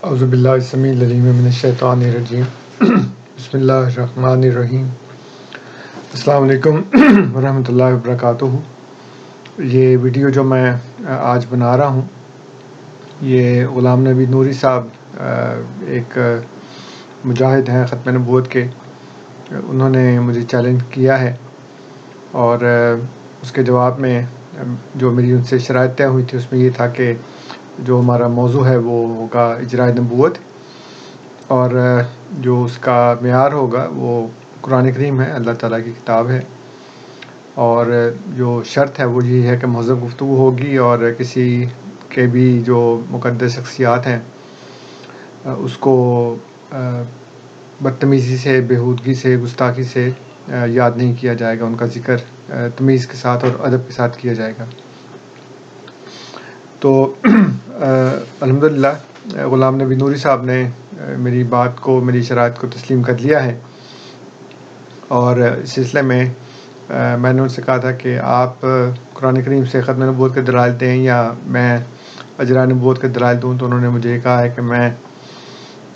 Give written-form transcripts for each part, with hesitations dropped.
اعوذ باللہ السمیع العلیم من الشیطان الرجیم بسم اللہ الرحمن الرحیم۔ السلام علیکم ورحمۃ اللہ وبرکاتہ۔ یہ ویڈیو جو میں آج بنا رہا ہوں یہ غلام نبی نوری صاحب ایک مجاہد ہیں ختم نبوت کے، انہوں نے مجھے چیلنج کیا ہے اور اس کے جواب میں جو میری ان سے شرائط طے ہوئی تھی اس میں یہ تھا کہ جو ہمارا موضوع ہے وہ ہوگا اجراء نبوت، اور جو اس کا معیار ہوگا وہ قرآن کریم ہے، اللہ تعالیٰ کی کتاب ہے، اور جو شرط ہے وہ یہی ہے کہ مہذب گفتگو ہوگی اور کسی کے بھی جو مقدس شخصیات ہیں اس کو بدتمیزی سے، بےہودگی سے، گستاخی سے یاد نہیں کیا جائے گا، ان کا ذکر تمیز کے ساتھ اور ادب کے ساتھ کیا جائے گا۔ تو الحمدللہ غلام نبی نوری صاحب نے میری بات کو، میری شرائط کو تسلیم کر لیا ہے، اور اس سلسلے میں میں نے ان سے کہا تھا کہ آپ قرآن کریم سے ختم نبوت کے دلائل دیں یا میں اجراء نبوت کے دلائل دوں، تو انہوں نے مجھے کہا ہے کہ میں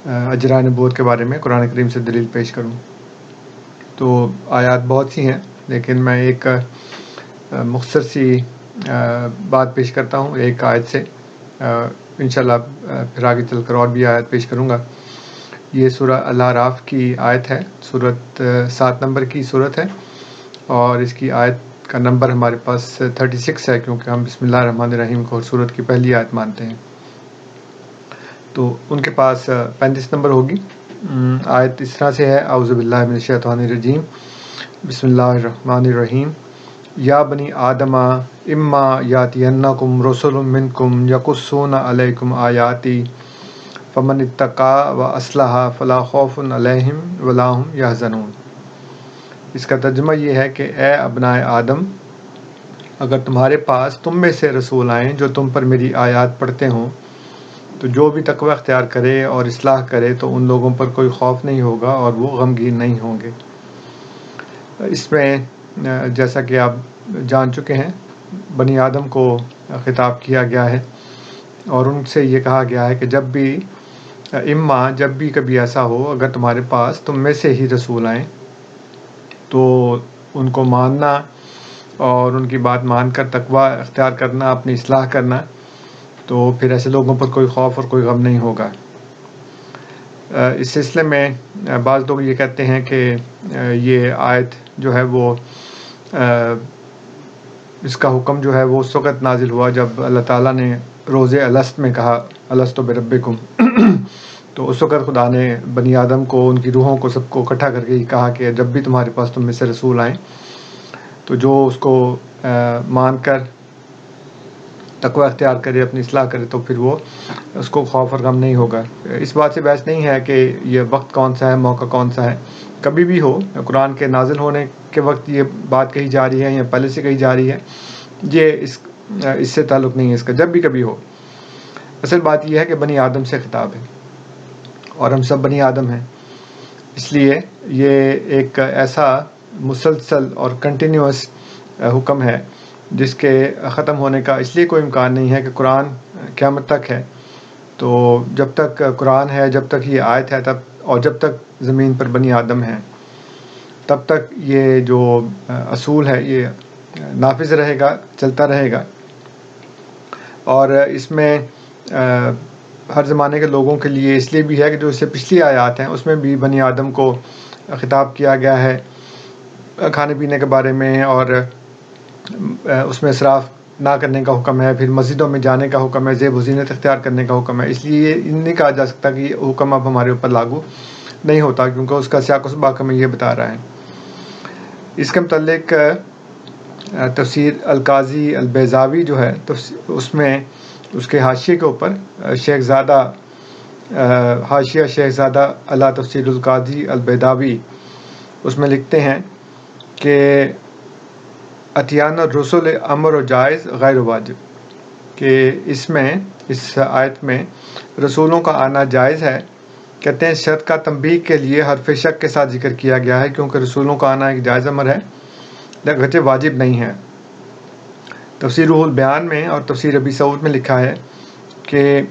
اجراء نبوت کے بارے میں قرآن کریم سے دلیل پیش کروں۔ تو آیات بہت سی ہیں لیکن میں ایک مختصر سی بات پیش کرتا ہوں ایک آیت سے، انشاءاللہ پھر آگے چل کر اور بھی آیت پیش کروں گا۔ یہ سورہ الاعراف کی آیت ہے، سورت 7 نمبر کی سورت ہے، اور اس کی آیت کا نمبر ہمارے پاس 36 ہے، کیونکہ ہم بسم اللہ الرحمن الرحیم کو سورت کی پہلی آیت مانتے ہیں، تو ان کے پاس 35 نمبر ہوگی۔ آیت اس طرح سے ہے: اعوذ باللہ من الشیطان الرجیم، بسم اللہ الرحمن الرحیم، یا بنی آدم اما یاتینکم رسل منکم یقصون علیکم آیاتی فمن اتقی و اصلح فلا خوف علیہم ولا هم یحزنون۔ اس کا ترجمہ یہ ہے کہ اے ابنائے آدم، اگر تمہارے پاس تم میں سے رسول آئیں جو تم پر میری آیات پڑھتے ہوں تو جو بھی تقوی اختیار کرے اور اصلاح کرے تو ان لوگوں پر کوئی خوف نہیں ہوگا اور وہ غمگین نہیں ہوں گے۔ اس میں جیسا کہ آپ جان چکے ہیں بنی آدم کو خطاب کیا گیا ہے اور ان سے یہ کہا گیا ہے کہ جب بھی کبھی ایسا ہو، اگر تمہارے پاس تم میں سے ہی رسول آئیں تو ان کو ماننا اور ان کی بات مان کر تقوی اختیار کرنا، اپنی اصلاح کرنا، تو پھر ایسے لوگوں پر کوئی خوف اور کوئی غم نہیں ہوگا۔ اس سلسلے میں بعض لوگ یہ کہتے ہیں کہ یہ آیت جو ہے وہ اس کا حکم جو ہے وہ اس وقت نازل ہوا جب اللہ تعالیٰ نے روز الست میں کہا الستو بربکم تو اس وقت خدا نے بنی آدم کو، ان کی روحوں کو، سب کو اکٹھا کر کے کہا کہ جب بھی تمہارے پاس تم میں سے رسول آئیں تو جو اس کو مان کر تقوی اختیار کرے، اپنی اصلاح کرے، تو پھر وہ اس کو خوف اور غم نہیں ہوگا۔ اس بات سے بحث نہیں ہے کہ یہ وقت کون سا ہے، موقع کون سا ہے، کبھی بھی ہو، قرآن کے نازل ہونے کے وقت یہ بات کہی جا رہی ہے یا پہلے سے کہی جا رہی ہے، یہ اس سے تعلق نہیں ہے، اس کا جب بھی کبھی ہو۔ اصل بات یہ ہے کہ بنی آدم سے خطاب ہے اور ہم سب بنی آدم ہیں، اس لیے یہ ایک ایسا مسلسل اور کنٹینیوس حکم ہے جس کے ختم ہونے کا اس لیے کوئی امکان نہیں ہے کہ قرآن قیامت تک ہے۔ تو جب تک قرآن ہے، جب تک یہ آیت ہے، تب اور جب تک زمین پر بنی آدم ہیں تب تک یہ جو اصول ہے یہ نافذ رہے گا، چلتا رہے گا، اور اس میں ہر زمانے کے لوگوں کے لیے اس لیے بھی ہے کہ جو اس سے پچھلی آیات ہیں اس میں بھی بنی آدم کو خطاب کیا گیا ہے کھانے پینے کے بارے میں، اور اس میں اسراف نہ کرنے کا حکم ہے، پھر مسجدوں میں جانے کا حکم ہے، زیب و زینت اختیار کرنے کا حکم ہے۔ اس لیے یہ نہیں کہا جا سکتا کہ یہ حکم اب ہمارے اوپر لاگو نہیں ہوتا، کیونکہ اس کا سیاق و سباق ہمیں یہ بتا رہا ہے۔ اس کے متعلق تفسیر القاضی البیضاوی جو ہے اس میں اس کے حاشیے کے اوپر حاشیہ شیخ زادہ علی تفسیر القاضی البیضاوی اس میں لکھتے ہیں کہ اتیان الرسل امر و جائز غیر واجب، کہ اس آیت میں رسولوں کا آنا جائز ہے۔ کہتے ہیں شرط کا تنبیہ کے لیے حرف شک کے ساتھ ذکر کیا گیا ہے، کیونکہ رسولوں کا آنا ایک جائز امر ہے لیکن واجب نہیں ہے۔ تفسیر روح البیان میں اور تفسیر ابی سعود میں لکھا ہے کہ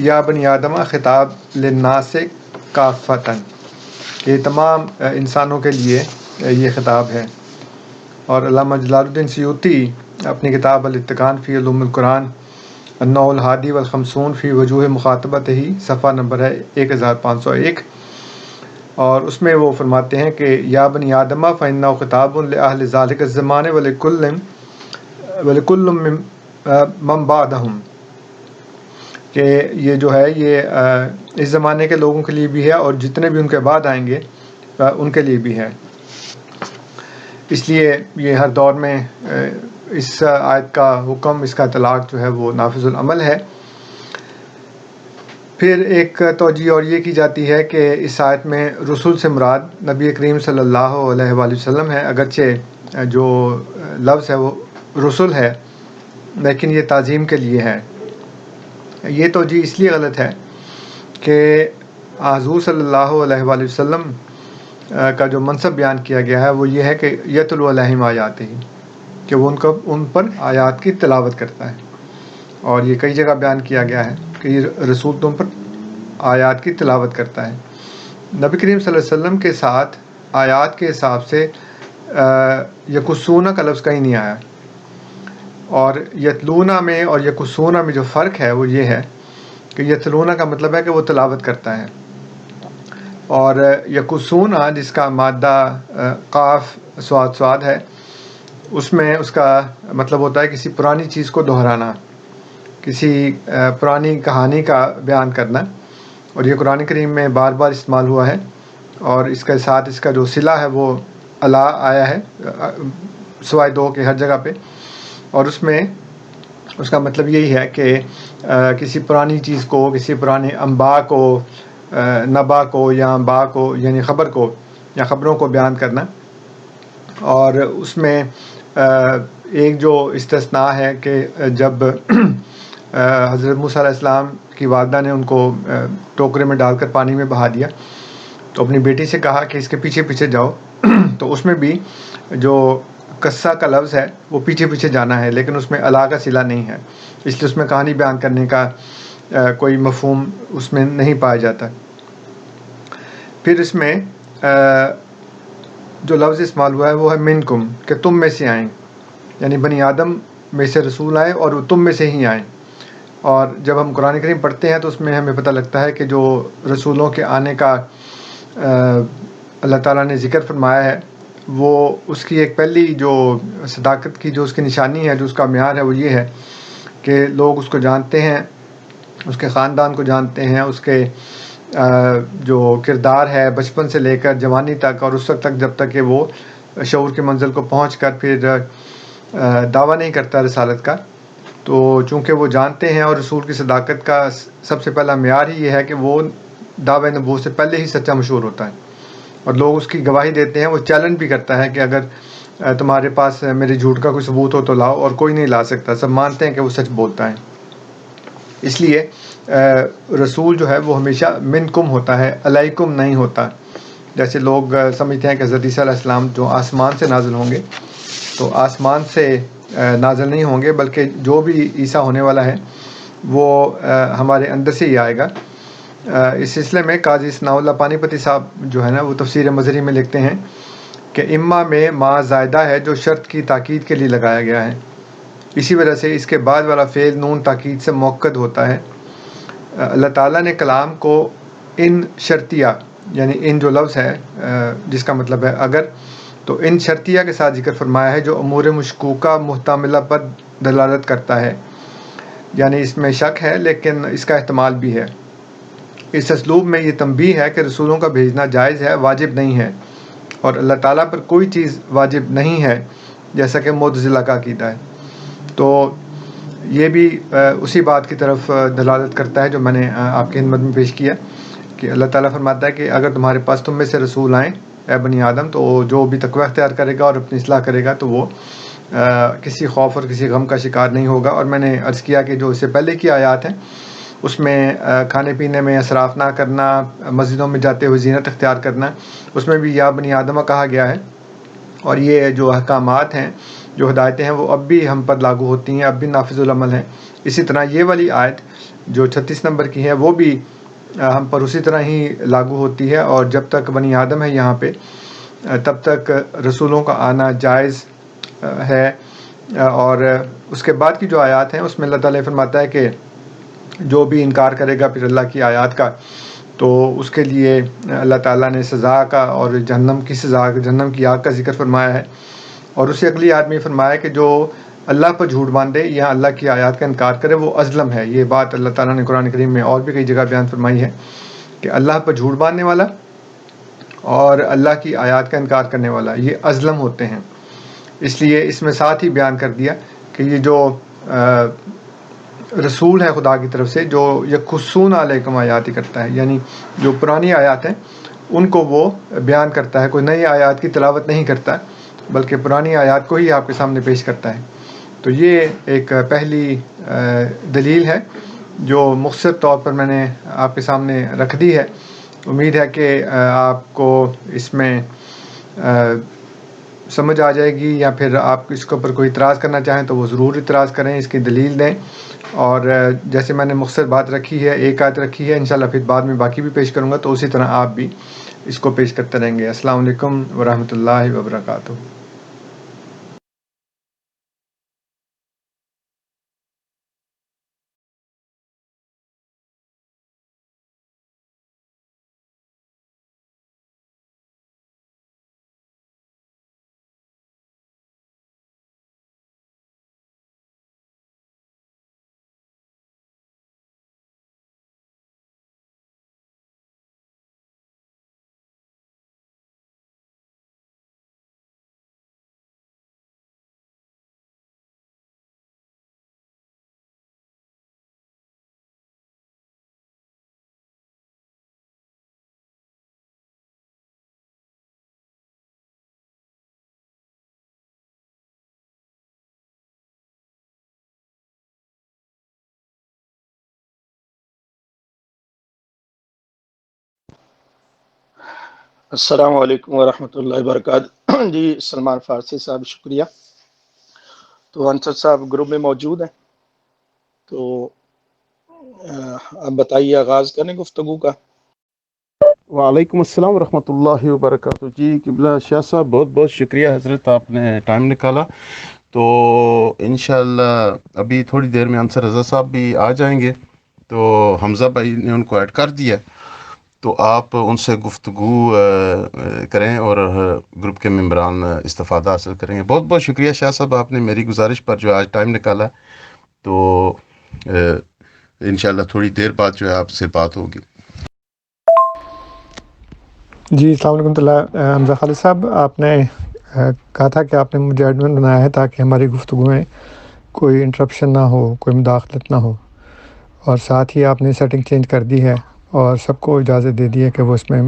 یا بنی آدمہ خطاب للناس کافتن، کہ تمام انسانوں کے لیے یہ خطاب ہے۔ اور علامہ جلال الدین سیوطی اپنی کتاب الاتقان فی علوم القرآن النوع الحادی والخمسون فی وجوہ مخاطبتہ صفحہ نمبر ہے 1501، اور اس میں وہ فرماتے ہیں کہ یا بنی آدمہ فإنہ خطاب لأہل ذالک الزمان ولکل من بعدہم، کہ یہ جو ہے یہ اس زمانے کے لوگوں کے لیے بھی ہے اور جتنے بھی ان کے بعد آئیں گے ان کے لیے بھی ہے۔ اس لیے یہ ہر دور میں اس آیت کا حکم، اس کا اطلاق جو ہے وہ نافذ العمل ہے۔ پھر ایک توجہ اور یہ کی جاتی ہے کہ اس آیت میں رسول سے مراد نبی کریم صلی اللہ علیہ وآلہ وسلم ہے، اگرچہ جو لفظ ہے وہ رسول ہے لیکن یہ تعظیم کے لیے ہے۔ یہ توجہ اس لیے غلط ہے کہ حضور صلی اللہ علیہ وآلہ وسلم کا جو منصب بیان کیا گیا ہے وہ یہ ہے کہ یتلو علیہم آیاتہ، کہ وہ ان پر آیات کی تلاوت کرتا ہے، اور یہ کئی جگہ بیان کیا گیا ہے کہ یہ رسول تم پر آیات کی تلاوت کرتا ہے۔ نبی کریم صلی اللہ علیہ وسلم کے ساتھ آیات کے حساب سے یقصون کا لفظ کہیں نہیں آیا، اور یتلونا میں اور یقصون میں جو فرق ہے وہ یہ ہے کہ یتلونا کا مطلب ہے کہ وہ تلاوت کرتا ہے، اور یقصون جس کا مادہ قاف صاد ہے، اس میں اس کا مطلب ہوتا ہے کسی پرانی چیز کو دہرانا، کسی پرانی کہانی کا بیان کرنا، اور یہ قرآن کریم میں بار بار استعمال ہوا ہے، اور اس کے ساتھ اس کا جو صلہ ہے وہ الا آیا ہے سوائے دو کے ہر جگہ پہ، اور اس میں اس کا مطلب یہی ہے کہ کسی پرانی چیز کو، کسی پرانے انباء کو، نبا کو یا انباء کو یعنی خبر کو یا خبروں کو بیان کرنا۔ اور اس میں ایک جو استثناء ہے کہ جب حضرت موسیٰ علیہ السلام کی والدہ نے ان کو ٹوکرے میں ڈال کر پانی میں بہا دیا تو اپنی بیٹی سے کہا کہ اس کے پیچھے پیچھے جاؤ، تو اس میں بھی جو قصہ کا لفظ ہے وہ پیچھے پیچھے جانا ہے، لیکن اس میں الا کا صلہ نہیں ہے، اس لیے اس میں کہانی بیان کرنے کا کوئی مفہوم اس میں نہیں پایا جاتا۔ پھر اس میں جو لفظ استعمال ہوا ہے وہ ہے منکم، کہ تم میں سے آئیں، یعنی بنی آدم میں سے رسول آئے اور وہ تم میں سے ہی آئیں۔ اور جب ہم قرآن کریم پڑھتے ہیں تو اس میں ہمیں پتہ لگتا ہے کہ جو رسولوں کے آنے کا اللہ تعالیٰ نے ذکر فرمایا ہے وہ اس کی ایک پہلی جو صداقت کی جو اس کی نشانی ہے، جو اس کا معیار ہے وہ یہ ہے کہ لوگ اس کو جانتے ہیں، اس کے خاندان کو جانتے ہیں، اس کے جو کردار ہے بچپن سے لے کر جوانی تک اور اس وقت تک جب تک کہ وہ شعور کی منزل کو پہنچ کر پھر دعویٰ نہیں کرتا رسالت کا، تو چونکہ وہ جانتے ہیں، اور رسول کی صداقت کا سب سے پہلا معیار ہی یہ ہے کہ وہ دعوی نبوت سے پہلے ہی سچا مشہور ہوتا ہے، اور لوگ اس کی گواہی دیتے ہیں۔ وہ چیلنج بھی کرتا ہے کہ اگر تمہارے پاس میرے جھوٹ کا کوئی ثبوت ہو تو لاؤ، اور کوئی نہیں لا سکتا، سب مانتے ہیں کہ وہ سچ بولتا ہے۔ اس لیے رسول جو ہے وہ ہمیشہ منکم ہوتا ہے، علیکم نہیں ہوتا۔ جیسے لوگ سمجھتے ہیں کہ حضرت عیسیٰ علیہ السلام جو آسمان سے نازل ہوں گے، تو آسمان سے نازل نہیں ہوں گے، بلکہ جو بھی عیسیٰ ہونے والا ہے وہ ہمارے اندر سے ہی آئے گا۔ اس سلسلے میں قاضی ثناء اللہ پانی پتی صاحب جو ہے نا وہ تفسیر مظہری میں لکھتے ہیں کہ اما میں ما زائدہ ہے جو شرط کی تاکید کے لیے لگایا گیا ہے، اسی وجہ سے اس کے بعد والا فعل نون تاکید سے موقد ہوتا ہے۔ اللہ تعالیٰ نے کلام کو ان شرطیہ، یعنی ان جو لفظ ہے جس کا مطلب ہے اگر، تو ان شرطیہ کے ساتھ ذکر فرمایا ہے جو امور مشکوکہ محتملہ پر دلالت کرتا ہے، یعنی اس میں شک ہے لیکن اس کا احتمال بھی ہے۔ اس اسلوب میں یہ تنبیہ ہے کہ رسولوں کا بھیجنا جائز ہے، واجب نہیں ہے، اور اللہ تعالیٰ پر کوئی چیز واجب نہیں ہے، جیسا کہ معتزلہ کا عقیدہ ہے۔ تو یہ بھی اسی بات کی طرف دلالت کرتا ہے جو میں نے آپ کی خدمت میں پیش کیا کہ اللہ تعالیٰ فرماتا ہے کہ اگر تمہارے پاس تم میں سے رسول آئیں اے بنی آدم، تو جو بھی تقوی اختیار کرے گا اور اپنی اصلاح کرے گا تو وہ کسی خوف اور کسی غم کا شکار نہیں ہوگا۔ اور میں نے عرض کیا کہ جو اس سے پہلے کی آیات ہیں اس میں کھانے پینے میں اسراف نہ کرنا، مسجدوں میں جاتے ہوئے زینت اختیار کرنا، اس میں بھی یا بنی آدمہ کہا گیا ہے، اور یہ جو احکامات ہیں، جو ہدایتیں ہیں وہ اب بھی ہم پر لاگو ہوتی ہیں، اب بھی نافذ العمل ہیں۔ اسی طرح یہ والی آیت جو 36 نمبر کی ہے وہ بھی ہم پر اسی طرح ہی لاگو ہوتی ہے، اور جب تک بنی آدم ہے یہاں پہ تب تک رسولوں کا آنا جائز ہے۔ اور اس کے بعد کی جو آیات ہیں اس میں اللہ تعالیٰ فرماتا ہے کہ جو بھی انکار کرے گا پھر اللہ کی آیات کا، تو اس کے لیے اللہ تعالیٰ نے سزا کا اور جہنم کی سزا، جہنم کی آگ کا ذکر فرمایا ہے۔ اور اسی اگلی آیت میں فرمایا کہ جو اللہ پر جھوٹ باندھے یا اللہ کی آیات کا انکار کرے وہ اظلم ہے۔ یہ بات اللہ تعالیٰ نے قرآن کریم میں اور بھی کئی جگہ بیان فرمائی ہے کہ اللہ پر جھوٹ باندھنے والا اور اللہ کی آیات کا انکار کرنے والا یہ اظلم ہوتے ہیں۔ اس لیے اس میں ساتھ ہی بیان کر دیا کہ یہ جو رسول ہے خدا کی طرف سے جو یقصون علیکم آیاتی کرتا ہے، یعنی جو پرانی آیات ہیں ان کو وہ بیان کرتا ہے، کوئی نئی آیات کی تلاوت نہیں کرتا ہے بلکہ پرانی آیات کو ہی آپ کے سامنے پیش کرتا ہے۔ تو یہ ایک پہلی دلیل ہے جو مختصر طور پر میں نے آپ کے سامنے رکھ دی ہے۔ امید ہے کہ آپ کو اس میں سمجھ آ جائے گی، یا پھر آپ اس کے اوپر کوئی اعتراض کرنا چاہیں تو وہ ضرور اعتراض کریں، اس کی دلیل دیں۔ اور جیسے میں نے مختصر بات رکھی ہے، ایک آیت رکھی ہے، انشاءاللہ پھر بعد میں باقی بھی پیش کروں گا، تو اسی طرح آپ بھی اس کو پیش کرتے رہیں گے۔ السلام علیکم ورحمۃ اللہ وبرکاتہ۔ السلام علیکم ورحمۃ اللہ وبرکاتہ۔ جی سلمان فارسی صاحب شکریہ۔ تو انصر صاحب گروپ میں موجود ہیں، تو اب بتائیے، آغاز کریں گفتگو کا۔ وعلیکم السلام ورحمۃ اللہ وبرکاتہ۔ جی قبلہ شاہ صاحب بہت بہت شکریہ حضرت، آپ نے ٹائم نکالا۔ تو انشاءاللہ ابھی تھوڑی دیر میں انصر رضا صاحب بھی آ جائیں گے، تو حمزہ بھائی نے ان کو ایڈ کر دیا، تو آپ ان سے گفتگو کریں اور گروپ کے ممبران استفادہ حاصل کریں گے۔ بہت بہت شکریہ شاہ صاحب، آپ نے میری گزارش پر جو آج ٹائم نکالا، تو انشاءاللہ تھوڑی دیر بعد جو ہے آپ سے بات ہوگی۔ جی السلام علیکم حمزہ خالد صاحب، آپ نے کہا تھا کہ آپ نے مجھے ایڈمن بنایا ہے تاکہ ہماری گفتگو میں کوئی انٹرپشن نہ ہو، کوئی مداخلت نہ ہو، اور ساتھ ہی آپ نے سیٹنگ چینج کر دی ہے اور سب کو اجازت دے دی ہے کہ وہ اس میں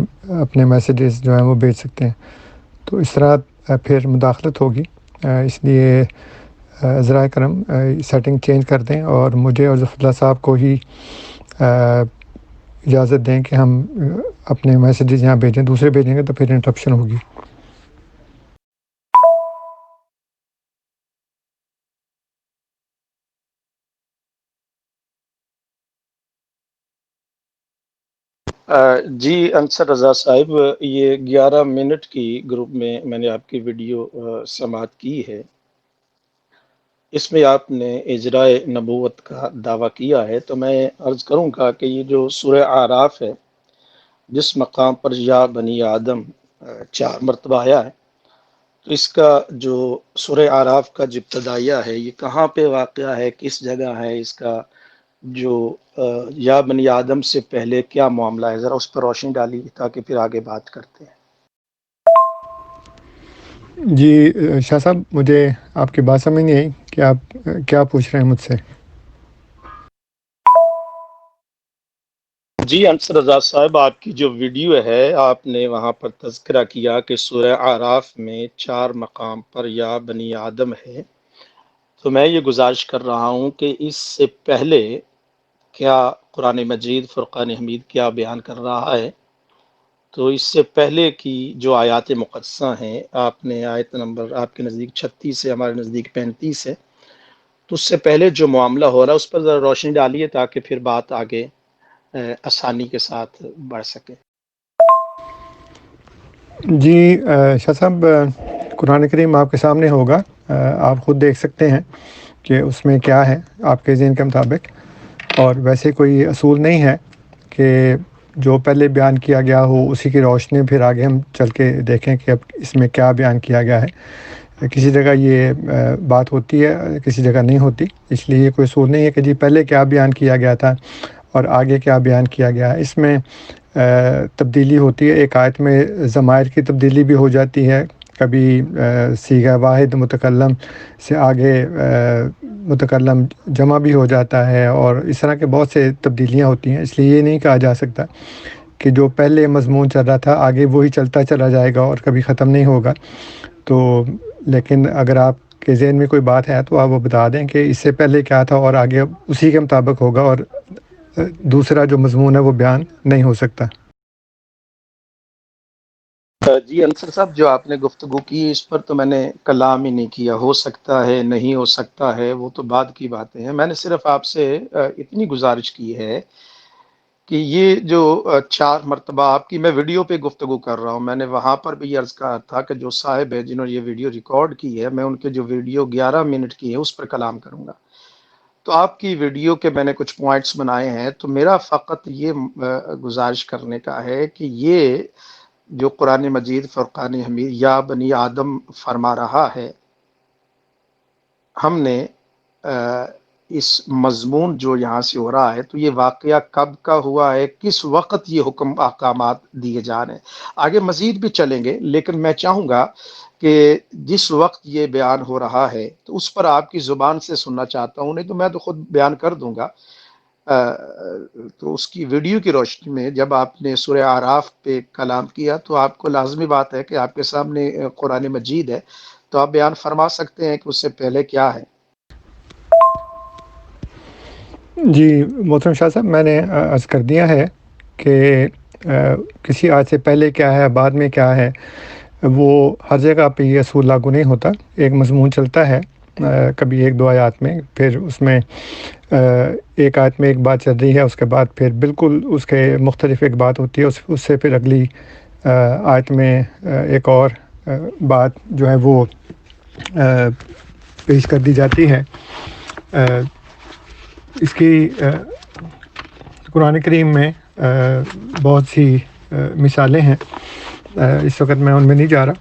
اپنے میسیجز جو ہیں وہ بھیج سکتے ہیں، تو اس طرح پھر مداخلت ہوگی۔ اس لیے ذرائع کرم سیٹنگ چینج کر دیں اور مجھے اور ظفر اللہ صاحب کو ہی اجازت دیں کہ ہم اپنے میسیجز یہاں بھیجیں، دوسرے بھیجیں گے تو پھر انٹرپشن ہوگی۔ جی انصر رضا صاحب، یہ 11 منٹ کی گروپ میں نے آپ کی ویڈیو سماعت کی ہے، اس میں آپ نے اجراء نبوت کا دعویٰ کیا ہے، تو میں عرض کروں گا کہ یہ جو سورہ اعراف ہے، جس مقام پر یا بنی آدم 4 مرتبہ آیا ہے، تو اس کا جو سورہ اعراف کا جو ابتدائیہ ہے یہ کہاں پہ واقع ہے، کس جگہ ہے، اس کا جو یا بنی آدم سے پہلے کیا معاملہ ہے، ذرا اس پر روشنی ڈالی تاکہ پھر آگے بات کرتے ہیں۔ جی شاہ صاحب، مجھے آپ کی بات سمجھ نہیں آئی کہ آپ کیا پوچھ رہے ہیں مجھ سے۔ جی انصر رضا صاحب، آپ کی جو ویڈیو ہے آپ نے وہاں پر تذکرہ کیا کہ سورہ اعراف میں 4 مقام پر یا بنی آدم ہے، تو میں یہ گزارش کر رہا ہوں کہ اس سے پہلے کیا قرآن مجید فرقان حمید کیا بیان کر رہا ہے، تو اس سے پہلے کی جو آیات مقدسہ ہیں، آپ نے آیت نمبر آپ کے نزدیک 36 ہے، ہمارے نزدیک 35 ہے، تو اس سے پہلے جو معاملہ ہو رہا ہے اس پر ذرا روشنی ڈالیے تاکہ پھر بات آگے آسانی کے ساتھ بڑھ سکے۔ جی شاہ صاحب، قرآن کریم آپ کے سامنے ہوگا، آپ خود دیکھ سکتے ہیں کہ اس میں کیا ہے آپ کے ذہن کے مطابق، اور ویسے کوئی اصول نہیں ہے کہ جو پہلے بیان کیا گیا ہو اسی کی روشنی پھر آگے ہم چل کے دیکھیں کہ اب اس میں کیا بیان کیا گیا ہے۔ کسی جگہ یہ بات ہوتی ہے، کسی جگہ نہیں ہوتی، اس لیے یہ کوئی اصول نہیں ہے کہ جی پہلے کیا بیان کیا گیا تھا اور آگے کیا بیان کیا گیا ہے۔ اس میں تبدیلی ہوتی ہے، ایک آیت میں ضمائر کی تبدیلی بھی ہو جاتی ہے، کبھی صیغہ واحد متکلم سے آگے متکلم جمع بھی ہو جاتا ہے، اور اس طرح کے بہت سے تبدیلیاں ہوتی ہیں۔ اس لیے یہ نہیں کہا جا سکتا کہ جو پہلے مضمون چل رہا تھا آگے وہی چلتا چلا جائے گا اور کبھی ختم نہیں ہوگا۔ تو لیکن اگر آپ کے ذہن میں کوئی بات ہے تو آپ وہ بتا دیں کہ اس سے پہلے کیا تھا اور آگے اسی کے مطابق ہوگا، اور دوسرا جو مضمون ہے وہ بیان نہیں ہو سکتا۔ جی انصر صاحب، جو آپ نے گفتگو کی اس پر تو میں نے کلام ہی نہیں کیا، ہو سکتا ہے نہیں ہو سکتا ہے وہ تو بعد کی باتیں ہیں۔ میں نے صرف آپ سے اتنی گزارش کی ہے کہ یہ جو 4 مرتبہ آپ کی میں ویڈیو پہ گفتگو کر رہا ہوں، میں نے وہاں پر بھی عرض کہا تھا کہ جو صاحب ہے جنہوں نے یہ ویڈیو ریکارڈ کی ہے، میں ان کے جو ویڈیو 11 منٹ کی ہے اس پر کلام کروں گا۔ تو آپ کی ویڈیو کے میں نے کچھ پوائنٹس بنائے ہیں، تو میرا فقط یہ گزارش کرنے کا ہے کہ یہ جو قرآن مجید فرقان حمید یا بنی آدم فرما رہا ہے، ہم نے اس مضمون جو یہاں سے ہو رہا ہے تو یہ واقعہ کب کا ہوا ہے، کس وقت یہ حکم احکامات دیے جا رہے ہیں، آگے مزید بھی چلیں گے، لیکن میں چاہوں گا کہ جس وقت یہ بیان ہو رہا ہے تو اس پر آپ کی زبان سے سننا چاہتا ہوں، نہیں تو میں تو خود بیان کر دوں گا۔ تو اس کی ویڈیو کی روشنی میں جب آپ نے سورہ اعراف پہ کلام کیا تو آپ کو لازمی بات ہے کہ آپ کے سامنے قرآن مجید ہے، تو آپ بیان فرما سکتے ہیں کہ اس سے پہلے کیا ہے۔ جی محترم شاہ صاحب، میں نے عرض کر دیا ہے کہ کسی آیت سے پہلے کیا ہے بعد میں کیا ہے، وہ ہر جگہ پہ یہ اصول لاگو نہیں ہوتا۔ ایک مضمون چلتا ہے کبھی 1-2 آیات میں، پھر اس میں ایک آیت میں ایک بات چل رہی ہے، اس کے بعد پھر بالکل اس کے مختلف ایک بات ہوتی ہے، اس سے پھر اگلی آیت میں ایک اور بات جو ہے وہ پیش کر دی جاتی ہے۔ اس کی قرآن کریم میں بہت سی مثالیں ہیں، اس وقت میں ان میں نہیں جا رہا،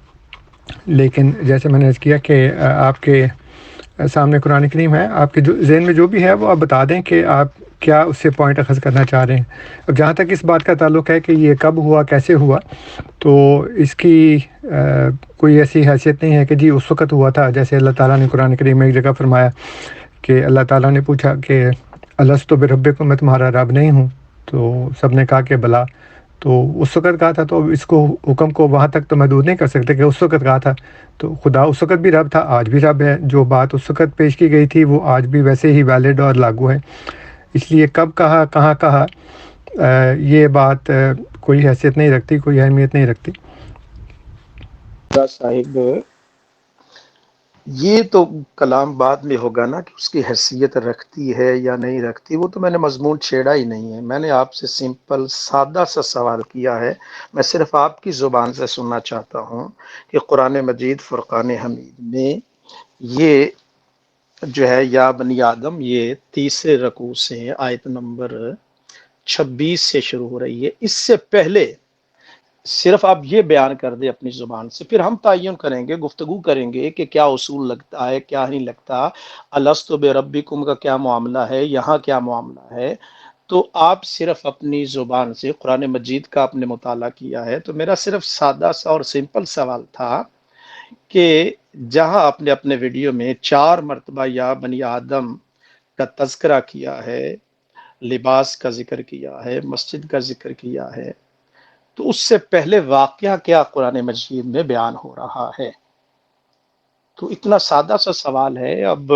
لیکن جیسے میں نے عرض کیا کہ آپ کے سامنے قرآن کریم ہے، آپ کے جو ذہن میں جو بھی ہے وہ آپ بتا دیں کہ آپ کیا اس سے پوائنٹ اخذ کرنا چاہ رہے ہیں۔ اب جہاں تک اس بات کا تعلق ہے کہ یہ کب ہوا، کیسے ہوا، تو اس کی کوئی ایسی حیثیت نہیں ہے کہ جی اس وقت ہوا تھا۔ جیسے اللہ تعالیٰ نے قرآن کریم میں ایک جگہ فرمایا کہ اللہ تعالیٰ نے پوچھا کہ الستو بربکم، میں تمہارا رب نہیں ہوں؟ تو سب نے کہا کہ بلا۔ تو اس وقت کہا تھا، تو اس کو حکم کو وہاں تک تو محدود نہیں کر سکتے کہ اس وقت کہا تھا۔ تو خدا اس وقت بھی رب تھا، آج بھی رب ہے، جو بات اس وقت پیش کی گئی تھی وہ آج بھی ویسے ہی ویلڈ اور لاگو ہے۔ اس لیے کب کہا، کہاں کہا، یہ بات کوئی حیثیت نہیں رکھتی، کوئی اہمیت نہیں رکھتی۔ صاحب یہ تو کلام بعد میں ہوگا نا کہ اس کی حیثیت رکھتی ہے یا نہیں رکھتی، وہ تو میں نے مضمون چھیڑا ہی نہیں ہے۔ میں نے آپ سے سمپل سادہ سا سوال کیا ہے، میں صرف آپ کی زبان سے سننا چاہتا ہوں کہ قرآن مجید فرقان حمید میں یہ جو ہے یا بنی آدم، یہ 30 رکوع سے آیت نمبر 26 سے شروع ہو رہی ہے، اس سے پہلے صرف آپ یہ بیان کر دیں اپنی زبان سے، پھر ہم تعین کریں گے، گفتگو کریں گے کہ کیا اصول لگتا ہے کیا نہیں لگتا، الست بربکم کا کیا معاملہ ہے، یہاں کیا معاملہ ہے۔ تو آپ صرف اپنی زبان سے قرآن مجید کا آپ نے مطالعہ کیا ہے، تو میرا صرف سادہ سا اور سمپل سوال تھا کہ جہاں آپ نے اپنے ویڈیو میں 4 مرتبہ یا بنی آدم کا تذکرہ کیا ہے، لباس کا ذکر کیا ہے، مسجد کا ذکر کیا ہے، تو اس سے پہلے واقعہ کیا قرآن مجید میں بیان ہو رہا ہے؟ تو اتنا سادہ سا سوال ہے۔ اب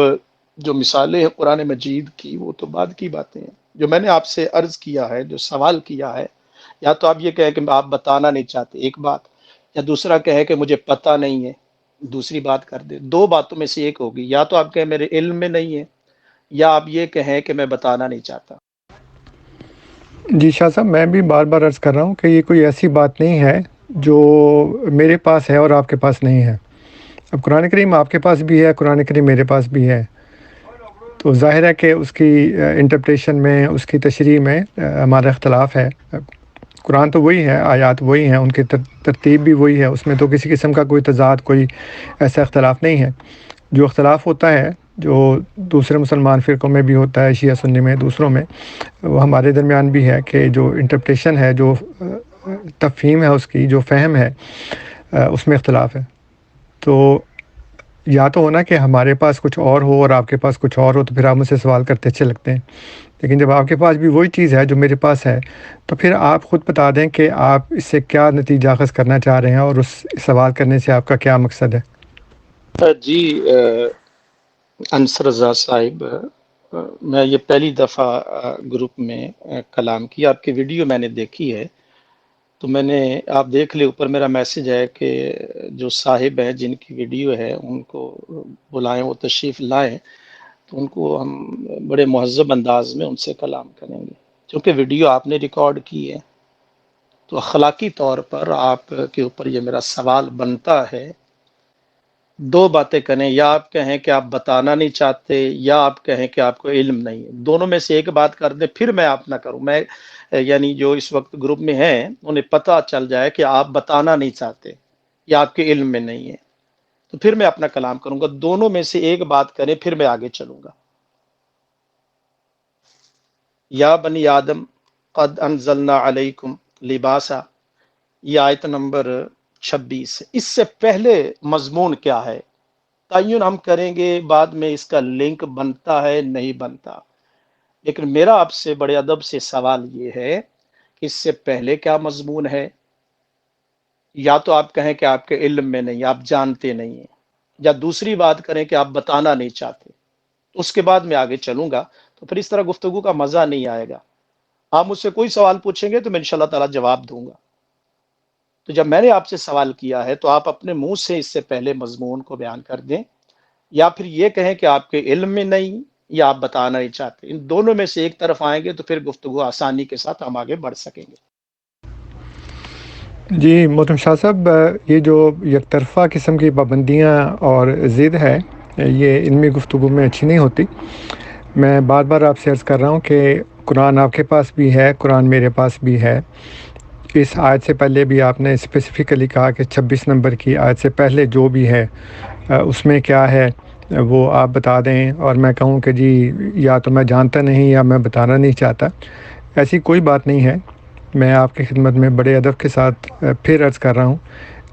جو مثالیں ہیں قرآن مجید کی وہ تو بعد کی باتیں ہیں۔ جو میں نے آپ سے عرض کیا ہے، جو سوال کیا ہے، یا تو آپ یہ کہیں کہ آپ بتانا نہیں چاہتے، ایک بات، یا دوسرا کہے کہ مجھے پتہ نہیں ہے، دوسری بات کر دے۔ 2 باتوں میں سے ایک ہوگی، یا تو آپ کہیں میرے علم میں نہیں ہے، یا آپ یہ کہیں کہ میں بتانا نہیں چاہتا؟ جی شاہ صاحب، میں بھی بار بار عرض کر رہا ہوں کہ یہ کوئی ایسی بات نہیں ہے جو میرے پاس ہے اور آپ کے پاس نہیں ہے۔ اب قرآن کریم آپ کے پاس بھی ہے، قرآن کریم میرے پاس بھی ہے، تو ظاہر ہے کہ اس کی انٹرپریشن میں، اس کی تشریح میں ہمارا اختلاف ہے۔ قرآن تو وہی ہے، آیات وہی ہیں، ان کی ترتیب بھی وہی ہے، اس میں تو کسی قسم کا کوئی تضاد، کوئی ایسا اختلاف نہیں ہے۔ جو اختلاف ہوتا ہے، جو دوسرے مسلمان فرقوں میں بھی ہوتا ہے، شیعہ سنی میں، دوسروں میں، وہ ہمارے درمیان بھی ہے کہ جو انٹرپریشن ہے، جو تفہیم ہے، اس کی جو فہم ہے، اس میں اختلاف ہے۔ تو یا تو ہونا کہ ہمارے پاس کچھ اور ہو اور آپ کے پاس کچھ اور ہو، تو پھر آپ مجھ سے سوال کرتے اچھے لگتے ہیں، لیکن جب آپ کے پاس بھی وہی چیز ہے جو میرے پاس ہے، تو پھر آپ خود بتا دیں کہ آپ اس سے کیا نتیجہ اخذ کرنا چاہ رہے ہیں اور اس سوال کرنے سے آپ کا کیا مقصد ہے۔ جی انصر رضا صاحب، میں یہ پہلی دفعہ گروپ میں کلام کیا، آپ کی ویڈیو میں نے دیکھی ہے، تو میں نے، آپ دیکھ لیں اوپر میرا میسج ہے کہ جو صاحب ہیں جن کی ویڈیو ہے ان کو بلائیں، وہ تشریف لائیں، تو ان کو ہم بڑے مہذب انداز میں ان سے کلام کریں گے، کیونکہ ویڈیو آپ نے ریکارڈ کی ہے، تو اخلاقی طور پر آپ کے اوپر یہ میرا سوال بنتا ہے، دو باتیں کریں، یا آپ کہیں کہ آپ بتانا نہیں چاہتے، یا آپ کہیں کہ آپ کو علم نہیں ہے، دونوں میں سے ایک بات کر دیں، پھر میں آپ نہ کروں، میں یعنی جو اس وقت گروپ میں ہیں انہیں پتہ چل جائے کہ آپ بتانا نہیں چاہتے یا آپ کے علم میں نہیں ہے، تو پھر میں اپنا کلام کروں گا۔ دونوں میں سے ایک بات کریں، پھر میں آگے چلوں گا۔ یا بنی آدم قد انزلنا علیکم لباسا، یہ آیت نمبر 26 ہے۔ اس سے پہلے مضمون کیا ہے تعین ہم کریں گے، بعد میں اس کا لنک بنتا ہے نہیں بنتا، لیکن میرا آپ سے بڑے ادب سے سوال یہ ہے کہ اس سے پہلے کیا مضمون ہے؟ یا تو آپ کہیں کہ آپ کے علم میں نہیں، آپ جانتے نہیں ہیں، یا دوسری بات کریں کہ آپ بتانا نہیں چاہتے، اس کے بعد میں آگے چلوں گا، تو پھر اس طرح گفتگو کا مزہ نہیں آئے گا۔ آپ مجھ سے کوئی سوال پوچھیں گے تو میں انشاءاللہ تعالیٰ جواب دوں گا، تو جب میں نے آپ سے سوال کیا ہے تو آپ اپنے منہ سے اس سے پہلے مضمون کو بیان کر دیں، یا پھر یہ کہیں کہ آپ کے علم میں نہیں یا آپ بتانا نہیں چاہتے، ان دونوں میں سے ایک طرف آئیں گے تو پھر گفتگو آسانی کے ساتھ ہم آگے بڑھ سکیں گے۔ جی محترم شاہ صاحب، یہ جو یک طرفہ قسم کی پابندیاں اور ضد ہے، یہ علمی گفتگو میں اچھی نہیں ہوتی۔ میں بار بار آپ سے عرض کر رہا ہوں کہ قرآن آپ کے پاس بھی ہے، قرآن میرے پاس بھی ہے۔ اس آیت سے پہلے بھی آپ نے اسپیسیفکلی کہا کہ 26 نمبر کی آیت سے پہلے جو بھی ہے اس میں کیا ہے وہ آپ بتا دیں، اور میں کہوں کہ جی یا تو میں جانتا نہیں یا میں بتانا نہیں چاہتا، ایسی کوئی بات نہیں ہے۔ میں آپ کی خدمت میں بڑے ادب کے ساتھ پھر عرض کر رہا ہوں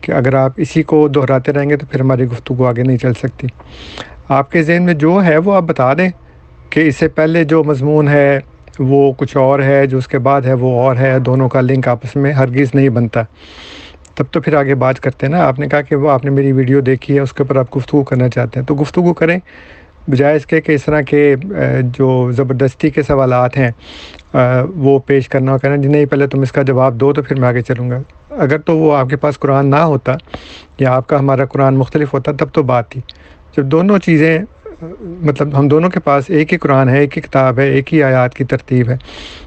کہ اگر آپ اسی کو دہراتے رہیں گے تو پھر ہماری گفتگو آگے نہیں چل سکتی۔ آپ کے ذہن میں جو ہے وہ آپ بتا دیں کہ اس سے پہلے جو مضمون ہے وہ کچھ اور ہے، جو اس کے بعد ہے وہ اور ہے، دونوں کا لنک آپس میں ہرگز نہیں بنتا، تب تو پھر آگے بات کرتے ہیں نا۔ آپ نے کہا کہ وہ آپ نے میری ویڈیو دیکھی ہے، اس کے اوپر آپ گفتگو کرنا چاہتے ہیں، تو گفتگو کریں، بجائے اس کے کہ اس طرح کے جو زبردستی کے سوالات ہیں وہ پیش کرنا اور کہنا جی نہیں پہلے تم اس کا جواب دو تو پھر میں آگے چلوں گا۔ اگر تو وہ آپ کے پاس قرآن نہ ہوتا یا آپ کا ہمارا قرآن مختلف ہوتا تب تو بات تھی۔ جب دونوں چیزیں مطلب ہم دونوں کے پاس ایک ہی قرآن ہے، ایک ہی کتاب ہے، ایک ہی آیات کی ترتیب ہے،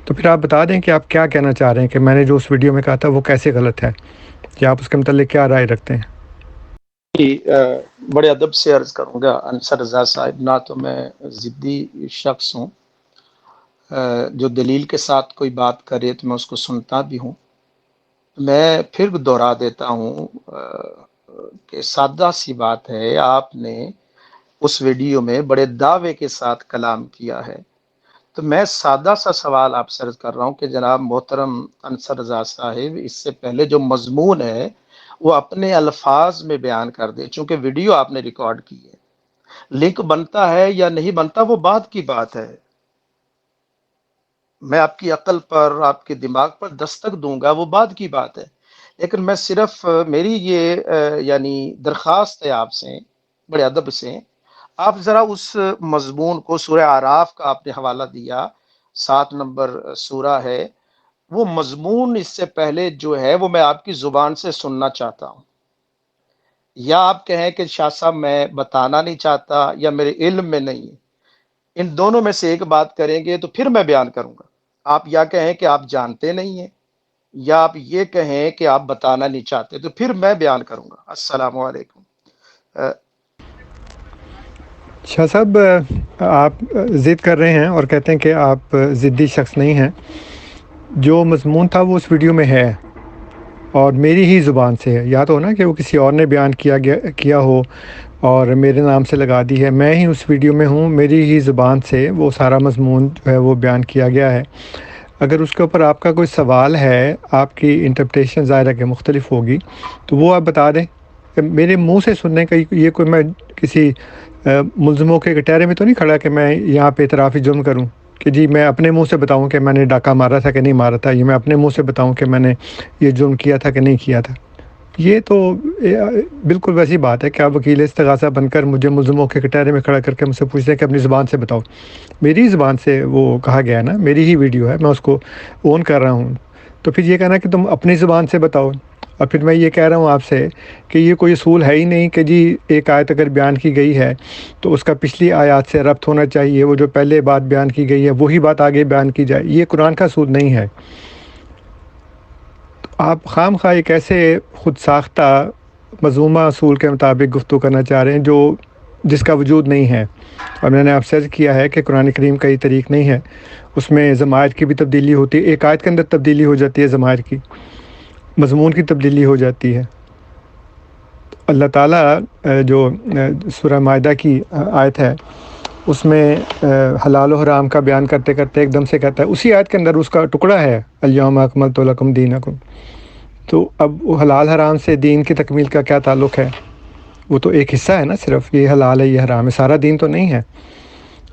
تو پھر آپ بتا دیں کہ آپ کیا کہنا چاہ رہے ہیں، کہ میں نے جو اس ویڈیو میں کہا تھا وہ کیسے غلط ہے، کہ آپ اس کے متعلق کیا رائے رکھتے ہیں۔ جی، بڑے ادب سے عرض کروں گا انصر رضا صاحب، نہ تو میں ضدی شخص ہوں، جو دلیل کے ساتھ کوئی بات کرے تو میں اس کو سنتا بھی ہوں۔ میں پھر دہرا دیتا ہوں کہ سادہ سی بات ہے، آپ نے اس ویڈیو میں بڑے دعوے کے ساتھ کلام کیا ہے، تو میں سادہ سا سوال آپ سے عرض کر رہا ہوں کہ جناب محترم انصر رضا صاحب، اس سے پہلے جو مضمون ہے وہ اپنے الفاظ میں بیان کر دیں، چونکہ ویڈیو آپ نے ریکارڈ کی ہے، لنک بنتا ہے یا نہیں بنتا وہ بعد کی بات ہے، میں آپ کی عقل پر، آپ کے دماغ پر دستک دوں گا، وہ بعد کی بات ہے، لیکن میں صرف میری یہ یعنی درخواست ہے آپ سے بڑے ادب سے، آپ ذرا اس مضمون کو، سورہ اعراف کا آپ نے حوالہ دیا، 7 نمبر سورہ ہے، وہ مضمون اس سے پہلے جو ہے وہ میں آپ کی زبان سے سننا چاہتا ہوں، یا آپ کہیں کہ شاہ صاحب میں بتانا نہیں چاہتا یا میرے علم میں نہیں ہے، ان دونوں میں سے ایک بات کریں گے تو پھر میں بیان کروں گا. آپ یا کہیں کہ آپ جانتے نہیں ہیں، یا آپ یہ کہیں کہ آپ بتانا نہیں چاہتے، تو پھر میں بیان کروں گا. السلام علیکم. شاہ صاحب، آپ ضد کر رہے ہیں اور کہتے ہیں کہ آپ ضدی شخص نہیں ہیں. جو مضمون تھا وہ اس ویڈیو میں ہے اور میری ہی زبان سے ہے. یا تو نا کہ وہ کسی اور نے بیان کیا ہو اور میرے نام سے لگا دی ہے. میں ہی اس ویڈیو میں ہوں، میری ہی زبان سے وہ سارا مضمون جو ہے وہ بیان کیا گیا ہے. اگر اس کے اوپر آپ کا کوئی سوال ہے، آپ کی انٹرپریٹیشن ظاہر ہے کہ مختلف ہوگی، تو وہ آپ بتا دیں. میرے منہ سے سننے کا یہ کوئی میں کسی ملزموں کے کٹہرے میں تو نہیں کھڑا کہ میں یہاں پہ اعترافی جرم کروں کہ جی میں اپنے منہ سے بتاؤں کہ میں نے ڈاکہ مارا تھا کہ نہیں مارا تھا، یہ میں اپنے منہ سے بتاؤں کہ میں نے یہ جرم کیا تھا کہ نہیں کیا تھا. یہ تو بالکل ویسی بات ہے کہ آپ وکیل استغاثہ بن کر مجھے ملزموں کے کٹہرے میں کھڑا کر کے مجھ سے پوچھتے ہیں کہ اپنی زبان سے بتاؤ. میری زبان سے وہ کہا گیا ہے نا، میری ہی ویڈیو ہے، میں اس کو اون کر رہا ہوں. تو پھر یہ کہنا کہ تم اپنی زبان سے بتاؤ. اور پھر میں یہ کہہ رہا ہوں آپ سے کہ یہ کوئی اصول ہے ہی نہیں کہ جی ایک آیت اگر بیان کی گئی ہے تو اس کا پچھلی آیات سے ربط ہونا چاہیے. وہ جو پہلے بات بیان کی گئی ہے وہی بات آگے بیان کی جائے. یہ قرآن کا اصول نہیں ہے. آپ خام خواہ ایک ایسے خود ساختہ منظومہ اصول کے مطابق گفتگو کرنا چاہ رہے ہیں جس کا وجود نہیں ہے. اور میں نے آپ سے عرض کیا ہے کہ قرآن کریم کا یہ طریق نہیں ہے. اس میں ضمائر کی بھی تبدیلی ہوتی ہے، ایک آیت کے اندر تبدیلی ہو جاتی ہے، ضمائر کی، مضمون کی تبدیلی ہو جاتی ہے. اللہ تعالیٰ جو سورہ مائدہ کی آیت ہے اس میں حلال و حرام کا بیان کرتے کرتے ایک دم سے کہتا ہے، اسی آیت کے اندر اس کا ٹکڑا ہے الیوم اکملت لکم دینکم. تو اب وہ حلال حرام سے دین کی تکمیل کا کیا تعلق ہے؟ وہ تو ایک حصہ ہے نا، صرف یہ حلال ہے یہ حرام ہے، سارا دین تو نہیں ہے.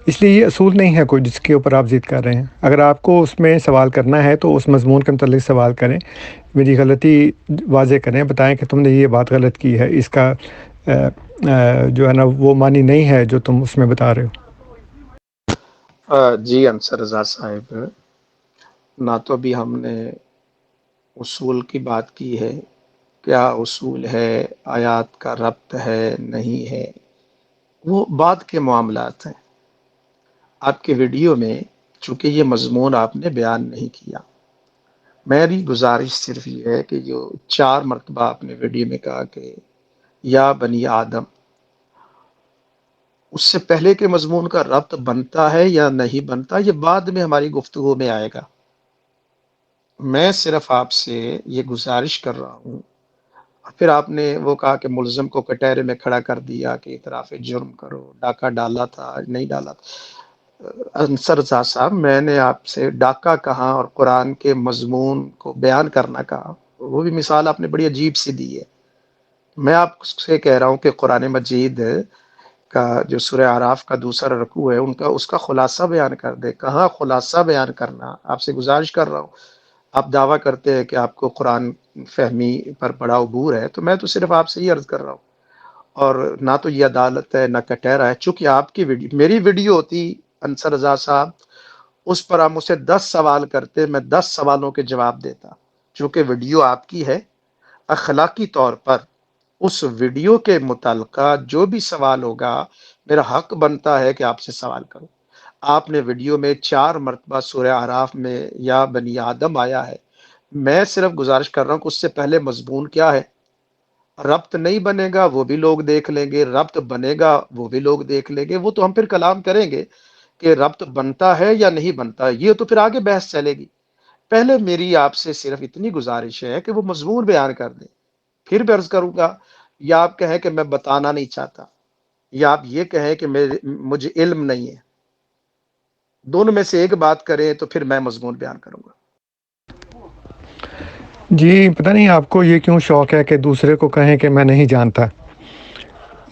اس لیے یہ اصول نہیں ہے کوئی جس کے اوپر آپ ضد کر رہے ہیں. اگر آپ کو اس میں سوال کرنا ہے تو اس مضمون کے متعلق سوال کریں، میری غلطی واضح کریں، بتائیں کہ تم نے یہ بات غلط کی ہے، اس کا جو ہے نا وہ معنی نہیں ہے جو تم اس میں بتا رہے ہو. جی انصر رضا صاحب، نہ تو بھی ہم نے اصول کی بات کی ہے، کیا اصول ہے، آیات کا ربط ہے نہیں ہے، وہ بعد کے معاملات ہیں. آپ کے ویڈیو میں چونکہ یہ مضمون آپ نے بیان نہیں کیا، میری گزارش صرف یہ ہے کہ جو 4 مرتبہ آپ نے ویڈیو میں کہا کہ یا بنی آدم، اس سے پہلے کے مضمون کا ربط بنتا ہے یا نہیں بنتا، یہ بعد میں ہماری گفتگو میں آئے گا. میں صرف آپ سے یہ گزارش کر رہا ہوں. پھر آپ نے وہ کہا کہ ملزم کو کٹہرے میں کھڑا کر دیا کہ اعتراف جرم کرو، ڈاکہ ڈالا تھا نہیں ڈالا تھا. انصر رضا صاحب، میں نے آپ سے ڈاکہ کہا اور قرآن کے مضمون کو بیان کرنا کہا، وہ بھی مثال آپ نے بڑی عجیب سی دی ہے. میں آپ سے کہہ رہا ہوں کہ قرآن مجید کا جو سورہ اعراف کا دوسرا رکوع ہے اس کا خلاصہ بیان کر دے. کہاں خلاصہ بیان کرنا، آپ سے گزارش کر رہا ہوں. آپ دعویٰ کرتے ہیں کہ آپ کو قرآن فہمی پر بڑا عبور ہے، تو میں تو صرف آپ سے ہی عرض کر رہا ہوں. اور نہ تو یہ عدالت ہے نہ کٹہرا ہے. چونکہ آپ کی ویڈیو میری ویڈیو ہوتی انصر رضا صاحب، اس پر آپ مجھ سے 10 سوال کرتے، میں 10 سوالوں کے جواب دیتا. چونکہ ویڈیو آپ کی ہے، اخلاقی طور پر اس ویڈیو کے متعلقہ جو بھی سوال ہوگا میرا حق بنتا ہے کہ آپ سے سوال کروں. آپ نے ویڈیو میں 4 مرتبہ سورہ اعراف میں یا بنی آدم آیا ہے. میں صرف گزارش کر رہا ہوں کہ اس سے پہلے مضمون کیا ہے. ربط نہیں بنے گا وہ بھی لوگ دیکھ لیں گے، ربط بنے گا وہ بھی لوگ دیکھ لیں گے. وہ تو ہم پھر کلام کریں گے کہ ربط بنتا ہے یا نہیں بنتا، یہ تو پھر آگے بحث چلے گی. پہلے میری آپ سے صرف اتنی گزارش ہے کہ وہ مضمون بیان کر دیں. پھر بھی عرض کروں گا، یا آپ کہیں کہ میں بتانا نہیں چاہتا، یا آپ یہ کہیں کہ مجھے علم نہیں ہے. دونوں میں سے ایک بات کریں تو پھر میں مضمون بیان کروں گا. جی پتہ نہیں آپ کو یہ کیوں شوق ہے کہ دوسرے کو کہیں کہ میں نہیں جانتا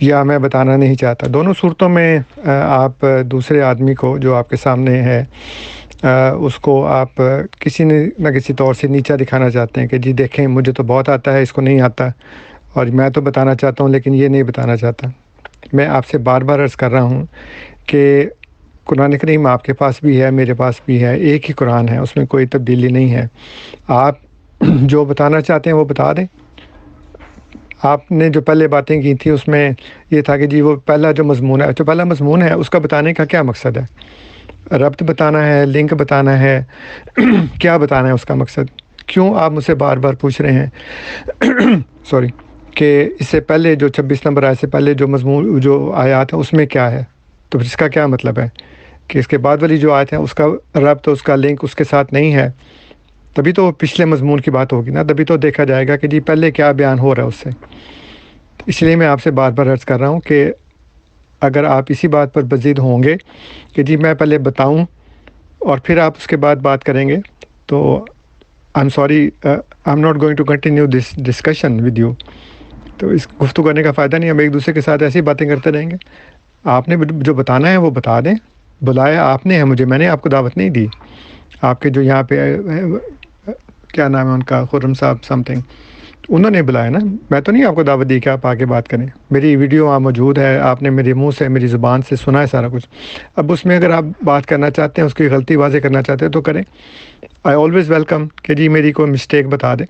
یا میں بتانا نہیں چاہتا. دونوں صورتوں میں آپ دوسرے آدمی کو جو آپ کے سامنے ہے اس کو آپ کسی نہ کسی طور سے نیچا دکھانا چاہتے ہیں کہ جی دیکھیں مجھے تو بہت آتا ہے، اس کو نہیں آتا، اور میں تو بتانا چاہتا ہوں لیکن یہ نہیں بتانا چاہتا. میں آپ سے بار بار عرض کر رہا ہوں کہ قرآن کریم آپ کے پاس بھی ہے، میرے پاس بھی ہے، ایک ہی قرآن ہے، اس میں کوئی تبدیلی نہیں ہے. آپ جو بتانا چاہتے ہیں وہ بتا دیں. آپ نے جو پہلے باتیں کی تھیں اس میں یہ تھا کہ جی وہ پہلا جو مضمون ہے، جو پہلا مضمون ہے اس کا بتانے کا کیا مقصد ہے؟ ربط بتانا ہے، لنک بتانا ہے، کیا بتانا ہے اس کا مقصد؟ کیوں آپ مجھ سے بار بار پوچھ رہے ہیں سوری کہ اس سے پہلے جو 26 نمبر آیت سے پہلے جو مضمون جو آیات ہیں اس میں کیا ہے؟ تو اس کا کیا مطلب ہے کہ اس کے بعد والی جو آیت ہیں اس کا ربط، اس کا لنک اس کے ساتھ نہیں ہے؟ تبھی تو پچھلے مضمون کی بات ہوگی نا، تبھی تو دیکھا جائے گا کہ جی پہلے کیا بیان ہو رہا ہے اس سے۔ اس لیے میں آپ سے بار بار عرض کر رہا ہوں کہ اگر آپ اسی بات پر بزید ہوں گے کہ جی میں پہلے بتاؤں اور پھر آپ اس کے بعد بات کریں گے، تو I'm sorry, I'm not going to continue this discussion with you. تو اس گفتگو کرنے کا فائدہ نہیں، ہم ایک دوسرے کے ساتھ ایسی باتیں کرتے رہیں گے۔ آپ نے جو بتانا ہے وہ بتا دیں، بلایا آپ نے ہے مجھے، میں نے آپ کو دعوت نہیں دی۔ آپ کے جو یہاں پہ کیا نام ہے ان کا، خرم صاحب سم تھنگ، انہوں نے بلایا نا، میں تو نہیں آپ کو دعوت دی کہ آپ آگے بات کریں۔ میری ویڈیو وہاں موجود ہے، آپ نے میرے منہ سے، میری زبان سے سنا ہے سارا کچھ۔ اب اس میں اگر آپ بات کرنا چاہتے ہیں، اس کی غلطی واضح کرنا چاہتے ہیں تو کریں۔ آئی آلویز ویلکم کہ جی میری کوئی مسٹیک بتا دیں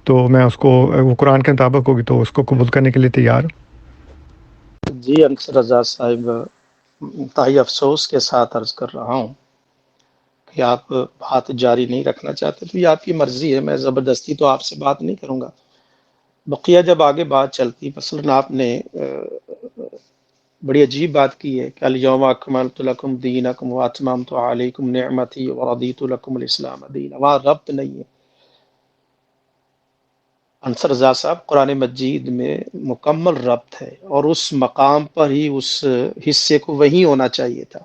تو میں اس کو، وہ قرآن کے مطابق ہوگی تو اس کو قبول کرنے کے لیے تیار ہوں۔ جی انصر رضا صاحب، انتہائی افسوس کے ساتھ عرض کر رہا ہوں کہ آپ بات جاری نہیں رکھنا چاہتے تو یہ آپ کی مرضی ہے، میں زبردستی تو آپ سے بات نہیں کروں گا۔ بقیہ جب آگے بات چلتی، مثلا آپ نے بڑی عجیب بات کی ہے کہ الیوم اکملت لکم دینکم واتممت علیکم نعمتی ورضیت لکم الاسلام دینا، وہاں ربط نہیں ہے۔ انصر رضا صاحب، قرآن مجید میں مکمل ربط ہے اور اس مقام پر ہی اس حصے کو وہی ہونا چاہیے تھا۔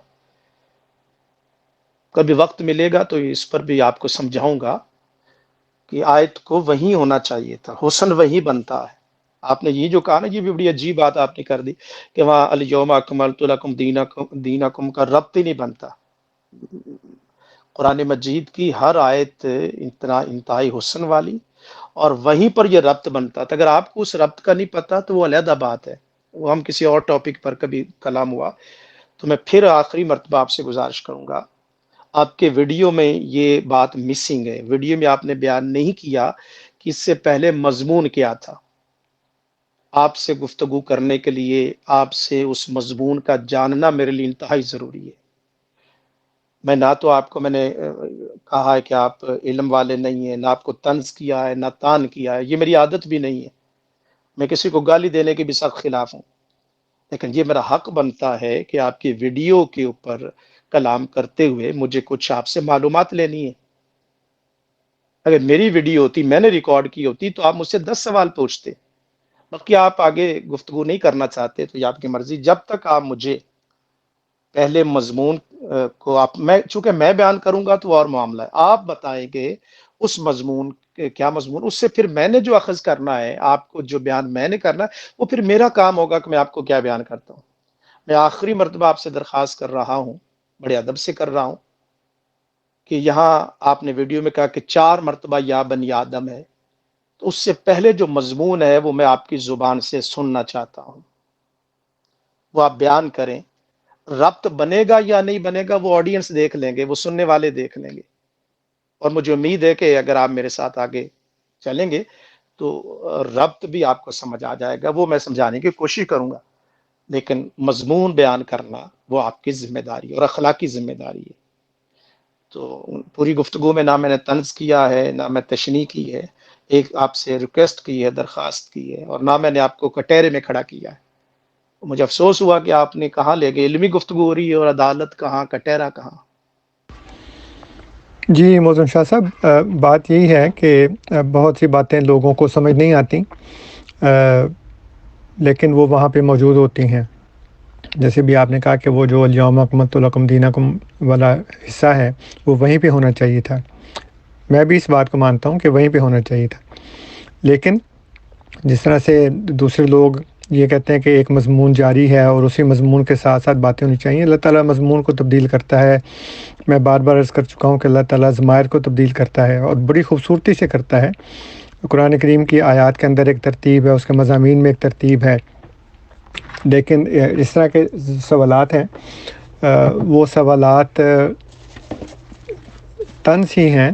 کبھی وقت ملے گا تو اس پر بھی آپ کو سمجھاؤں گا کہ آیت کو وہی ہونا چاہیے تھا، حسن وہی بنتا ہے۔ آپ نے یہ جو کہا نا، یہ بھی بڑی عجیب بات آپ نے کر دی کہ وہاں الیوم اکملت لکم دینکم کا ربط ہی نہیں بنتا۔ قرآن مجید کی ہر آیت انتہائی حسن والی، اور وہیں پر یہ ربط بنتا تھا۔ اگر آپ کو اس ربط کا نہیں پتا تو وہ علیحدہ بات ہے، وہ ہم کسی اور ٹاپک پر کبھی کلام ہوا تو میں پھر آخری مرتبہ آپ سے گزارش کروں گا۔ آپ کے ویڈیو میں یہ بات مسنگ ہے، ویڈیو میں آپ نے بیان نہیں کیا کہ اس سے پہلے مضمون کیا تھا۔ آپ سے گفتگو کرنے کے لیے آپ سے اس مضمون کا جاننا میرے لیے انتہائی ضروری ہے۔ میں نہ تو آپ کو میں نے کہا ہے کہ آپ علم والے نہیں ہیں، نہ آپ کو طنز کیا ہے، نہ تان کیا ہے، یہ میری عادت بھی نہیں ہے۔ میں کسی کو گالی دینے کے بھی سخت خلاف ہوں، لیکن یہ میرا حق بنتا ہے کہ آپ کی ویڈیو کے اوپر کلام کرتے ہوئے مجھے کچھ آپ سے معلومات لینی ہے۔ اگر میری ویڈیو ہوتی، میں نے ریکارڈ کی ہوتی، تو آپ مجھ سے 10 سوال پوچھتے۔ باقی آپ آگے گفتگو نہیں کرنا چاہتے تو یہ آپ کی مرضی۔ جب تک آپ مجھے پہلے مضمون کو چونکہ میں بیان کروں گا تو اور معاملہ ہے، آپ بتائیں گے اس مضمون کیا مضمون، اس سے پھر میں نے جو اخذ کرنا ہے، آپ کو جو بیان میں نے کرنا ہے، وہ پھر میرا کام ہوگا کہ میں آپ کو کیا بیان کرتا ہوں۔ میں آخری مرتبہ آپ سے درخواست کر رہا ہوں، بڑے ادب سے کر رہا ہوں، کہ یہاں آپ نے ویڈیو میں کہا کہ 4 مرتبہ یا بنی آدم ہے، تو اس سے پہلے جو مضمون ہے وہ میں آپ کی زبان سے سننا چاہتا ہوں، وہ آپ بیان کریں۔ ربط بنے گا یا نہیں بنے گا وہ آڈینس دیکھ لیں گے، وہ سننے والے دیکھ لیں گے، اور مجھے امید ہے کہ اگر آپ میرے ساتھ آگے چلیں گے تو ربط بھی آپ کو سمجھ آ جائے گا، وہ میں سمجھانے کی کوشش کروں گا، لیکن مضمون بیان کرنا وہ آپ کی ذمہ داری اور اخلاقی ذمہ داری ہے۔ تو پوری گفتگو میں نہ میں نے طنز کیا ہے، نہ میں تشنیع کی ہے، ایک آپ سے ریکویسٹ کی ہے، درخواست کی ہے، اور نہ میں نے آپ کو کٹہرے میں کھڑا کیا ہے۔ مجھے افسوس ہوا کہ آپ نے کہاں لے گئے، علمی گفتگو ہو رہی ہے اور عدالت کہاں، کٹہرا کہاں۔ جی موزن شاہ صاحب، بات یہی ہے کہ بہت سی باتیں لوگوں کو سمجھ نہیں آتی، لیکن وہ وہاں پہ موجود ہوتی ہیں۔ جیسے بھی آپ نے کہا کہ وہ جو الیوم اکملت لکم دینکم والا حصہ ہے وہ وہیں پہ ہونا چاہیے تھا، میں بھی اس بات کو مانتا ہوں کہ وہیں پہ ہونا چاہیے تھا، لیکن جس طرح سے دوسرے لوگ یہ کہتے ہیں کہ ایک مضمون جاری ہے اور اسی مضمون کے ساتھ ساتھ باتیں ہونی چاہیے، اللہ تعالیٰ مضمون کو تبدیل کرتا ہے۔ میں بار بار عرض کر چکا ہوں کہ اللہ تعالیٰ ضمائر کو تبدیل کرتا ہے اور بڑی خوبصورتی سے کرتا ہے۔ قرآن کریم کی آیات کے اندر ایک ترتیب ہے، اس کے مضامین میں ایک ترتیب ہے، لیکن اس طرح کے سوالات ہیں، وہ سوالات طنز ہی ہیں،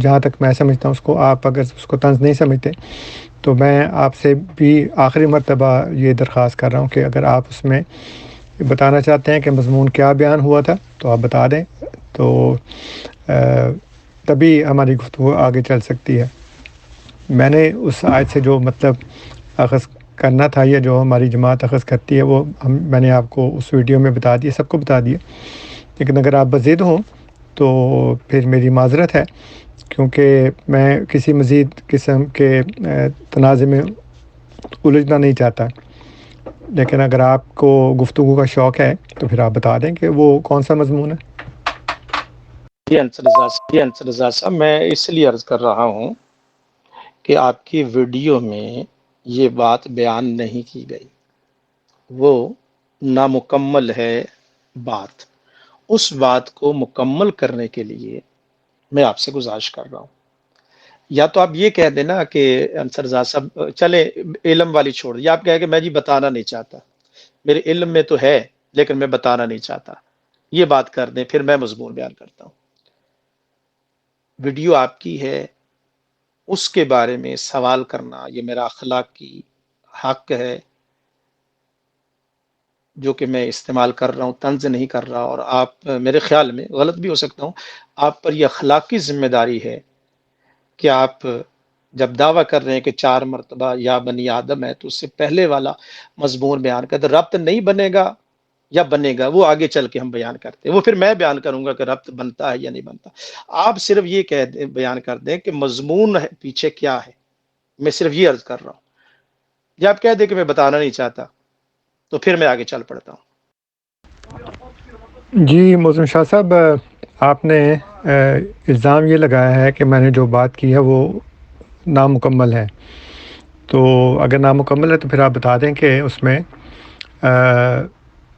جہاں تک میں سمجھتا ہوں۔ اس کو آپ اگر اس کو طنز نہیں سمجھتے تو میں آپ سے بھی آخری مرتبہ یہ درخواست کر رہا ہوں کہ اگر آپ اس میں بتانا چاہتے ہیں کہ مضمون کیا بیان ہوا تھا تو آپ بتا دیں، تو تبھی ہماری گفتگو آگے چل سکتی ہے۔ میں نے اس آیت سے جو مطلب اخذ کرنا تھا یا جو ہماری جماعت اخذ کرتی ہے وہ میں نے آپ کو اس ویڈیو میں بتا دیا، سب کو بتا دیا، لیکن اگر آپ بضد ہوں تو پھر میری معذرت ہے، کیونکہ میں کسی مزید قسم کے تنازع میں الجھنا نہیں چاہتا۔ لیکن اگر آپ کو گفتگو کا شوق ہے تو پھر آپ بتا دیں کہ وہ کون سا مضمون ہے۔ جی انصر رضا صاحب، میں اس لیے عرض کر رہا ہوں کہ آپ کی ویڈیو میں یہ بات بیان نہیں کی گئی، وہ نامکمل ہے بات۔ اس بات کو مکمل کرنے کے لیے میں آپ سے گزارش کر رہا ہوں، یا تو آپ یہ کہہ دینا کہ انصر رضا صاحب چلے علم والی چھوڑ دیں، یا آپ کہیں کہ میں جی بتانا نہیں چاہتا، میرے علم میں تو ہے لیکن میں بتانا نہیں چاہتا، یہ بات کر دیں، پھر میں مضمون بیان کرتا ہوں۔ ویڈیو آپ کی ہے، اس کے بارے میں سوال کرنا یہ میرا اخلاقی حق ہے جو کہ میں استعمال کر رہا ہوں، طنز نہیں کر رہا، اور آپ میرے خیال میں غلط بھی ہو سکتا ہوں، آپ پر یہ اخلاقی ذمہ داری ہے کہ آپ جب دعویٰ کر رہے ہیں کہ 4 مرتبہ یا بنی آدم ہے تو اس سے پہلے والا مضمون بیان کرتے، ربط نہیں بنے گا یا بنے گا وہ آگے چل کے ہم بیان کرتے ہیں، وہ پھر میں بیان کروں گا کہ ربط بنتا ہے یا نہیں بنتا۔ آپ صرف یہ کہہ دیں، بیان کر دیں کہ مضمون ہے پیچھے کیا ہے، میں صرف یہ عرض کر رہا ہوں، یا آپ کہہ دیں کہ میں بتانا نہیں چاہتا تو پھر میں آگے چل پڑتا ہوں۔ جی موزن شاہ صاحب، آپ نے الزام یہ لگایا ہے کہ میں نے جو بات کی ہے وہ نامکمل ہے، تو اگر نامکمل ہے تو پھر آپ بتا دیں کہ اس میں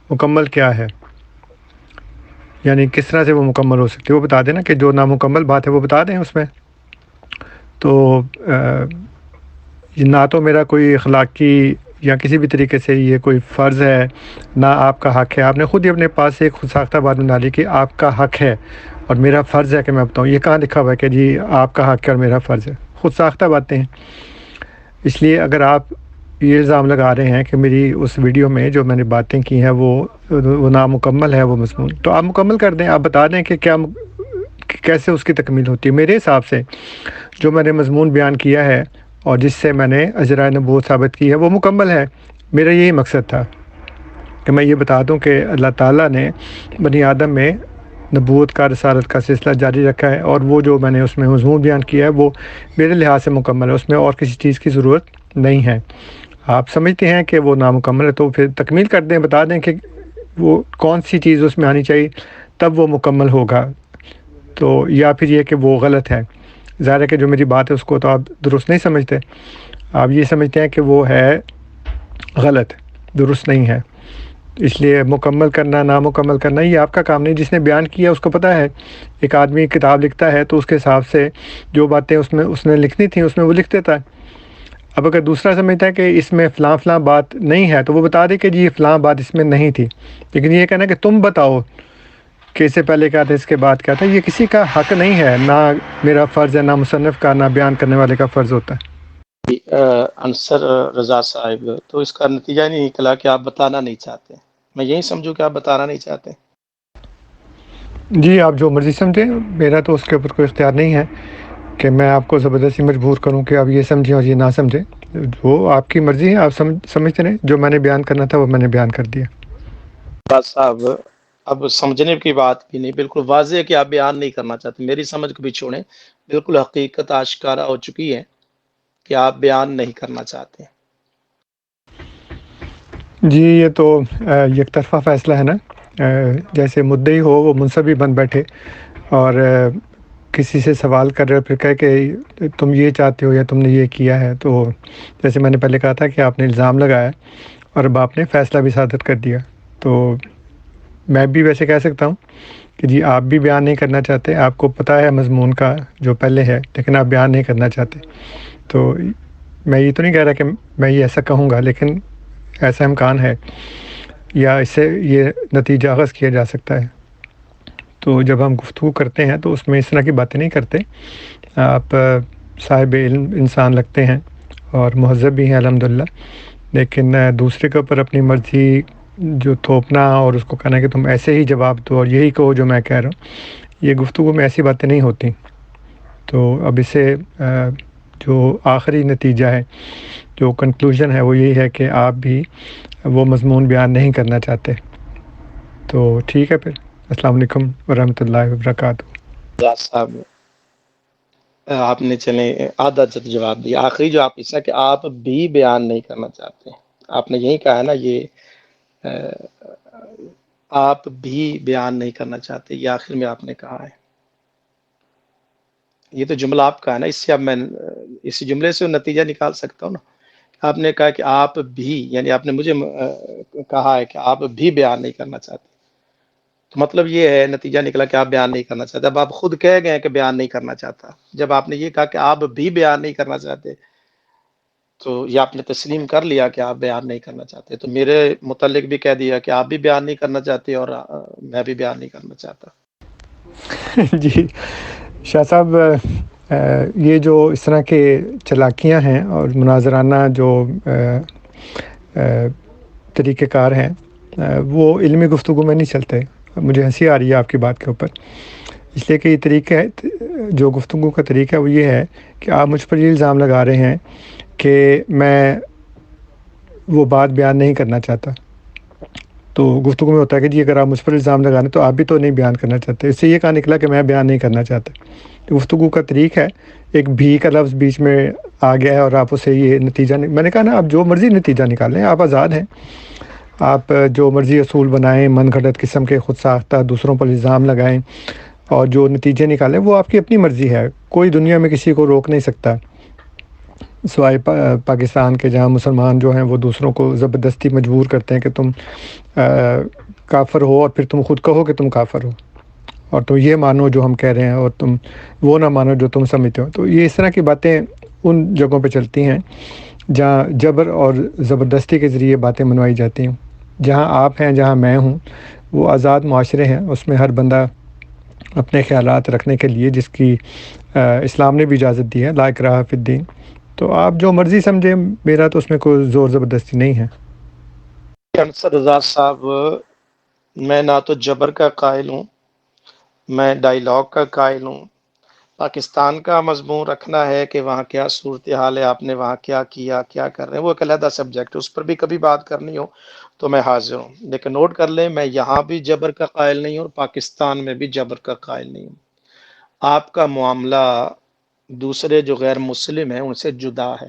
مکمل کیا ہے، یعنی کس طرح سے وہ مکمل ہو سکتی ہے، وہ بتا دیں نا، کہ جو نامکمل بات ہے وہ بتا دیں اس میں۔ تو نہ تو میرا کوئی اخلاقی یا کسی بھی طریقے سے یہ کوئی فرض ہے، نہ آپ کا حق ہے۔ آپ نے خود ہی اپنے پاس سے ایک خود ساختہ بات بنا لی کہ آپ کا حق ہے اور میرا فرض ہے کہ میں بتاؤں۔ یہ کہاں لکھا ہوا ہے کہ جی آپ کا حق ہے اور میرا فرض ہے؟ خود ساختہ باتیں ہیں۔ اس لیے اگر آپ یہ الزام لگا رہے ہیں کہ میری اس ویڈیو میں جو میں نے باتیں کی ہیں وہ نامکمل ہے وہ مضمون، تو آپ مکمل کر دیں، آپ بتا دیں کہ کیسے اس کی تکمیل ہوتی ہے۔ میرے حساب سے جو میں نے مضمون بیان کیا ہے اور جس سے میں نے اجرائے نبوت ثابت کی ہے وہ مکمل ہے۔ میرا یہی مقصد تھا کہ میں یہ بتا دوں کہ اللہ تعالیٰ نے بنی آدم میں نبوت کا، رسالت کا سلسلہ جاری رکھا ہے، اور وہ جو میں نے اس میں مضمون بیان کیا ہے وہ میرے لحاظ سے مکمل ہے، اس میں اور کسی چیز کی ضرورت نہیں ہے۔ آپ سمجھتے ہیں کہ وہ نامکمل ہے تو پھر تکمیل کر دیں، بتا دیں کہ وہ کون سی چیز اس میں آنی چاہیے، تب وہ مکمل ہوگا۔ تو یا پھر یہ کہ وہ غلط ہے، ظاہر ہے کہ جو میری بات ہے اس کو تو آپ درست نہیں سمجھتے، آپ یہ سمجھتے ہیں کہ وہ ہے غلط، درست نہیں ہے۔ اس لیے مکمل کرنا نامکمل کرنا یہ آپ کا کام نہیں، جس نے بیان کیا اس کو پتہ ہے۔ ایک آدمی کتاب لکھتا ہے تو اس کے حساب سے جو باتیں اس نے لکھنی تھیں اس میں وہ لکھ دیتا ہے۔ اب اگر دوسرا سمجھتا ہے کہ اس میں فلاں فلاں بات نہیں ہے تو وہ بتا دے کہ جی یہ فلاں بات اس میں نہیں تھی، لیکن یہ کہنا کہ تم بتاؤ کہ اس سے پہلے کیا تھا اس کے بعد کیا تھا، یہ کسی کا حق نہیں ہے، نہ میرا فرض ہے، نہ مصنف کا، نہ بیان کرنے والے کا فرض ہوتا ہے۔ انصر رضا صاحب، تو اس کا نتیجہ نہیں نکلا کہ آپ بتانا نہیں چاہتے، میں یہی سمجھوں کہ آپ بتانا نہیں چاہتے۔ جی آپ جو مرضی سمجھیں، میرا تو اس کے اوپر کوئی اختیار نہیں ہے کہ میں آپ کو زبردستی مجبور کروں کہ آپ یہ سمجھیں اور یہ نہ سمجھیں، وہ آپ کی مرضی ہے، آپ سمجھتے رہیں، جو میں نے بیان کرنا تھا وہ میں نے بیان کر دیا۔ بات صاحب اب سمجھنے کی بات بھی نہیں، بالکل واضح ہے کہ آپ بیان نہیں کرنا چاہتے، میری سمجھ کو بھی چھوڑیں، بالکل حقیقت آشکارا ہو چکی ہے کہ آپ بیان نہیں کرنا چاہتے۔ جی یہ تو یک طرفہ فیصلہ ہے نا، جیسے مدعی ہو وہ منصبی بن بیٹھے اور کسی سے سوال کر رہے ہو پھر کہے کہ تم یہ چاہتے ہو یا تم نے یہ کیا ہے، تو جیسے میں نے پہلے کہا تھا کہ آپ نے الزام لگایا اور اب آپ نے فیصلہ بھی صادر کر دیا، تو میں بھی ویسے کہہ سکتا ہوں کہ جی آپ بھی بیان نہیں کرنا چاہتے، آپ کو پتہ ہے مضمون کا جو پہلے ہے لیکن آپ بیان نہیں کرنا چاہتے۔ تو میں یہ تو نہیں کہہ رہا کہ میں یہ ایسا کہوں گا، لیکن ایسا امکان ہے یا اس سے یہ نتیجہ اخذ کیا جا سکتا ہے۔ تو جب ہم گفتگو کرتے ہیں تو اس میں اس طرح کی باتیں نہیں کرتے، آپ صاحب علم انسان لگتے ہیں اور مہذب بھی ہیں الحمدللہ، لیکن دوسرے کے اوپر اپنی مرضی جو تھوپنا اور اس کو کہنا کہ تم ایسے ہی جواب دو اور یہی کہو جو میں کہہ رہا ہوں، یہ گفتگو میں ایسی باتیں نہیں ہوتی۔ تو اب اسے جو آخری نتیجہ ہے، جو کنکلوژن ہے، وہ یہی ہے کہ آپ بھی وہ مضمون بیان نہیں کرنا چاہتے۔ تو ٹھیک ہے پھر، السلام علیکم ورحمۃ اللہ وبرکاتہ۔ رضا صاحب آپ نے چلے آدھا جواب دیا، آخری جو آپ حصہ کہ آپ بھی بیان نہیں کرنا چاہتے، آپ نے یہی کہا ہے نا، یہ آپ بھی بیان نہیں کرنا چاہتے، یہ آخر میں آپ نے کہا ہے، یہ تو جملہ آپ کا ہے نا، اس سے اب میں اس جملے سے نتیجہ نکال سکتا ہوں نا۔ آپ نے کہا کہ آپ بھی، یعنی آپ نے مجھے کہا ہے کہ آپ بھی بیان نہیں کرنا چاہتے، تو مطلب یہ ہے، نتیجہ نکلا کہ آپ بیان نہیں کرنا چاہتے۔ اب آپ خود کہہ گئے کہ بیان نہیں کرنا چاہتا، جب آپ نے یہ کہا کہ آپ بھی بیان نہیں کرنا چاہتے، تو یہ آپ نے تسلیم کر لیا کہ آپ بیان نہیں کرنا چاہتے، تو میرے متعلق بھی کہہ دیا کہ آپ بھی بیان نہیں کرنا چاہتے اور میں بھی بیان نہیں کرنا چاہتا۔ جی شاہ صاحب، یہ جو اس طرح کے چلاکیاں ہیں اور مناظرانہ جو طریقہ کار ہیں، وہ علمی گفتگو میں نہیں چلتے۔ مجھے ہنسی آ رہی ہے آپ کی بات کے اوپر، اس لیے کہ یہ طریقہ ہے، جو گفتگو کا طریقہ ہے وہ یہ ہے کہ آپ مجھ پر یہ الزام لگا رہے ہیں کہ میں وہ بات بیان نہیں کرنا چاہتا۔ تو گفتگو میں ہوتا ہے کہ جی اگر آپ مجھ پر الزام لگا رہے ہیں تو آپ بھی تو نہیں بیان کرنا چاہتے، اس سے یہ کہا نکلا کہ میں بیان نہیں کرنا چاہتا۔ گفتگو کا طریق ہے، ایک بھی کا لفظ بیچ میں آ گیا ہے اور آپ اسے یہ نتیجہ میں نے کہا نا، آپ جو مرضی نتیجہ نکالیں، آپ آزاد ہیں، آپ جو مرضی اصول بنائیں، من گھڑت قسم کے خود ساختہ دوسروں پر الزام لگائیں اور جو نتیجے نکالیں، وہ آپ کی اپنی مرضی ہے، کوئی دنیا میں کسی کو روک نہیں سکتا، سوائے پاکستان کے، جہاں مسلمان جو ہیں وہ دوسروں کو زبردستی مجبور کرتے ہیں کہ تم کافر ہو، اور پھر تم خود کہو کہ تم کافر ہو اور تم یہ مانو جو ہم کہہ رہے ہیں اور تم وہ نہ مانو جو تم سمجھتے ہو۔ تو یہ اس طرح کی باتیں ان جگہوں پہ چلتی ہیں جہاں جبر اور زبردستی کے ذریعے باتیں منوائی جاتی ہیں۔ جہاں آپ ہیں، جہاں میں ہوں، وہ آزاد معاشرے ہیں، اس میں ہر بندہ اپنے خیالات رکھنے کے لیے، جس کی اسلام نے بھی اجازت دی ہے، لا اکراہ فی الدین۔ تو آپ جو مرضی سمجھیں، میرا تو اس میں کوئی زور زبردستی نہیں ہے۔ انصر رضا صاحب، میں نہ تو جبر کا قائل ہوں، میں ڈائیلاگ کا قائل ہوں۔ پاکستان کا مضمون رکھنا ہے کہ وہاں کیا صورتحال ہے، آپ نے وہاں کیا کیا، کیا کر رہے ہیں، وہ ایک علیحدہ سبجیکٹ ہے، اس پر بھی کبھی بات کرنی ہو تو میں حاضر ہوں، لیکن نوٹ کر لیں، میں یہاں بھی جبر کا قائل نہیں ہوں اور پاکستان میں بھی جبر کا قائل نہیں ہوں۔ آپ کا معاملہ دوسرے جو غیر مسلم ہیں ان سے جدا ہے،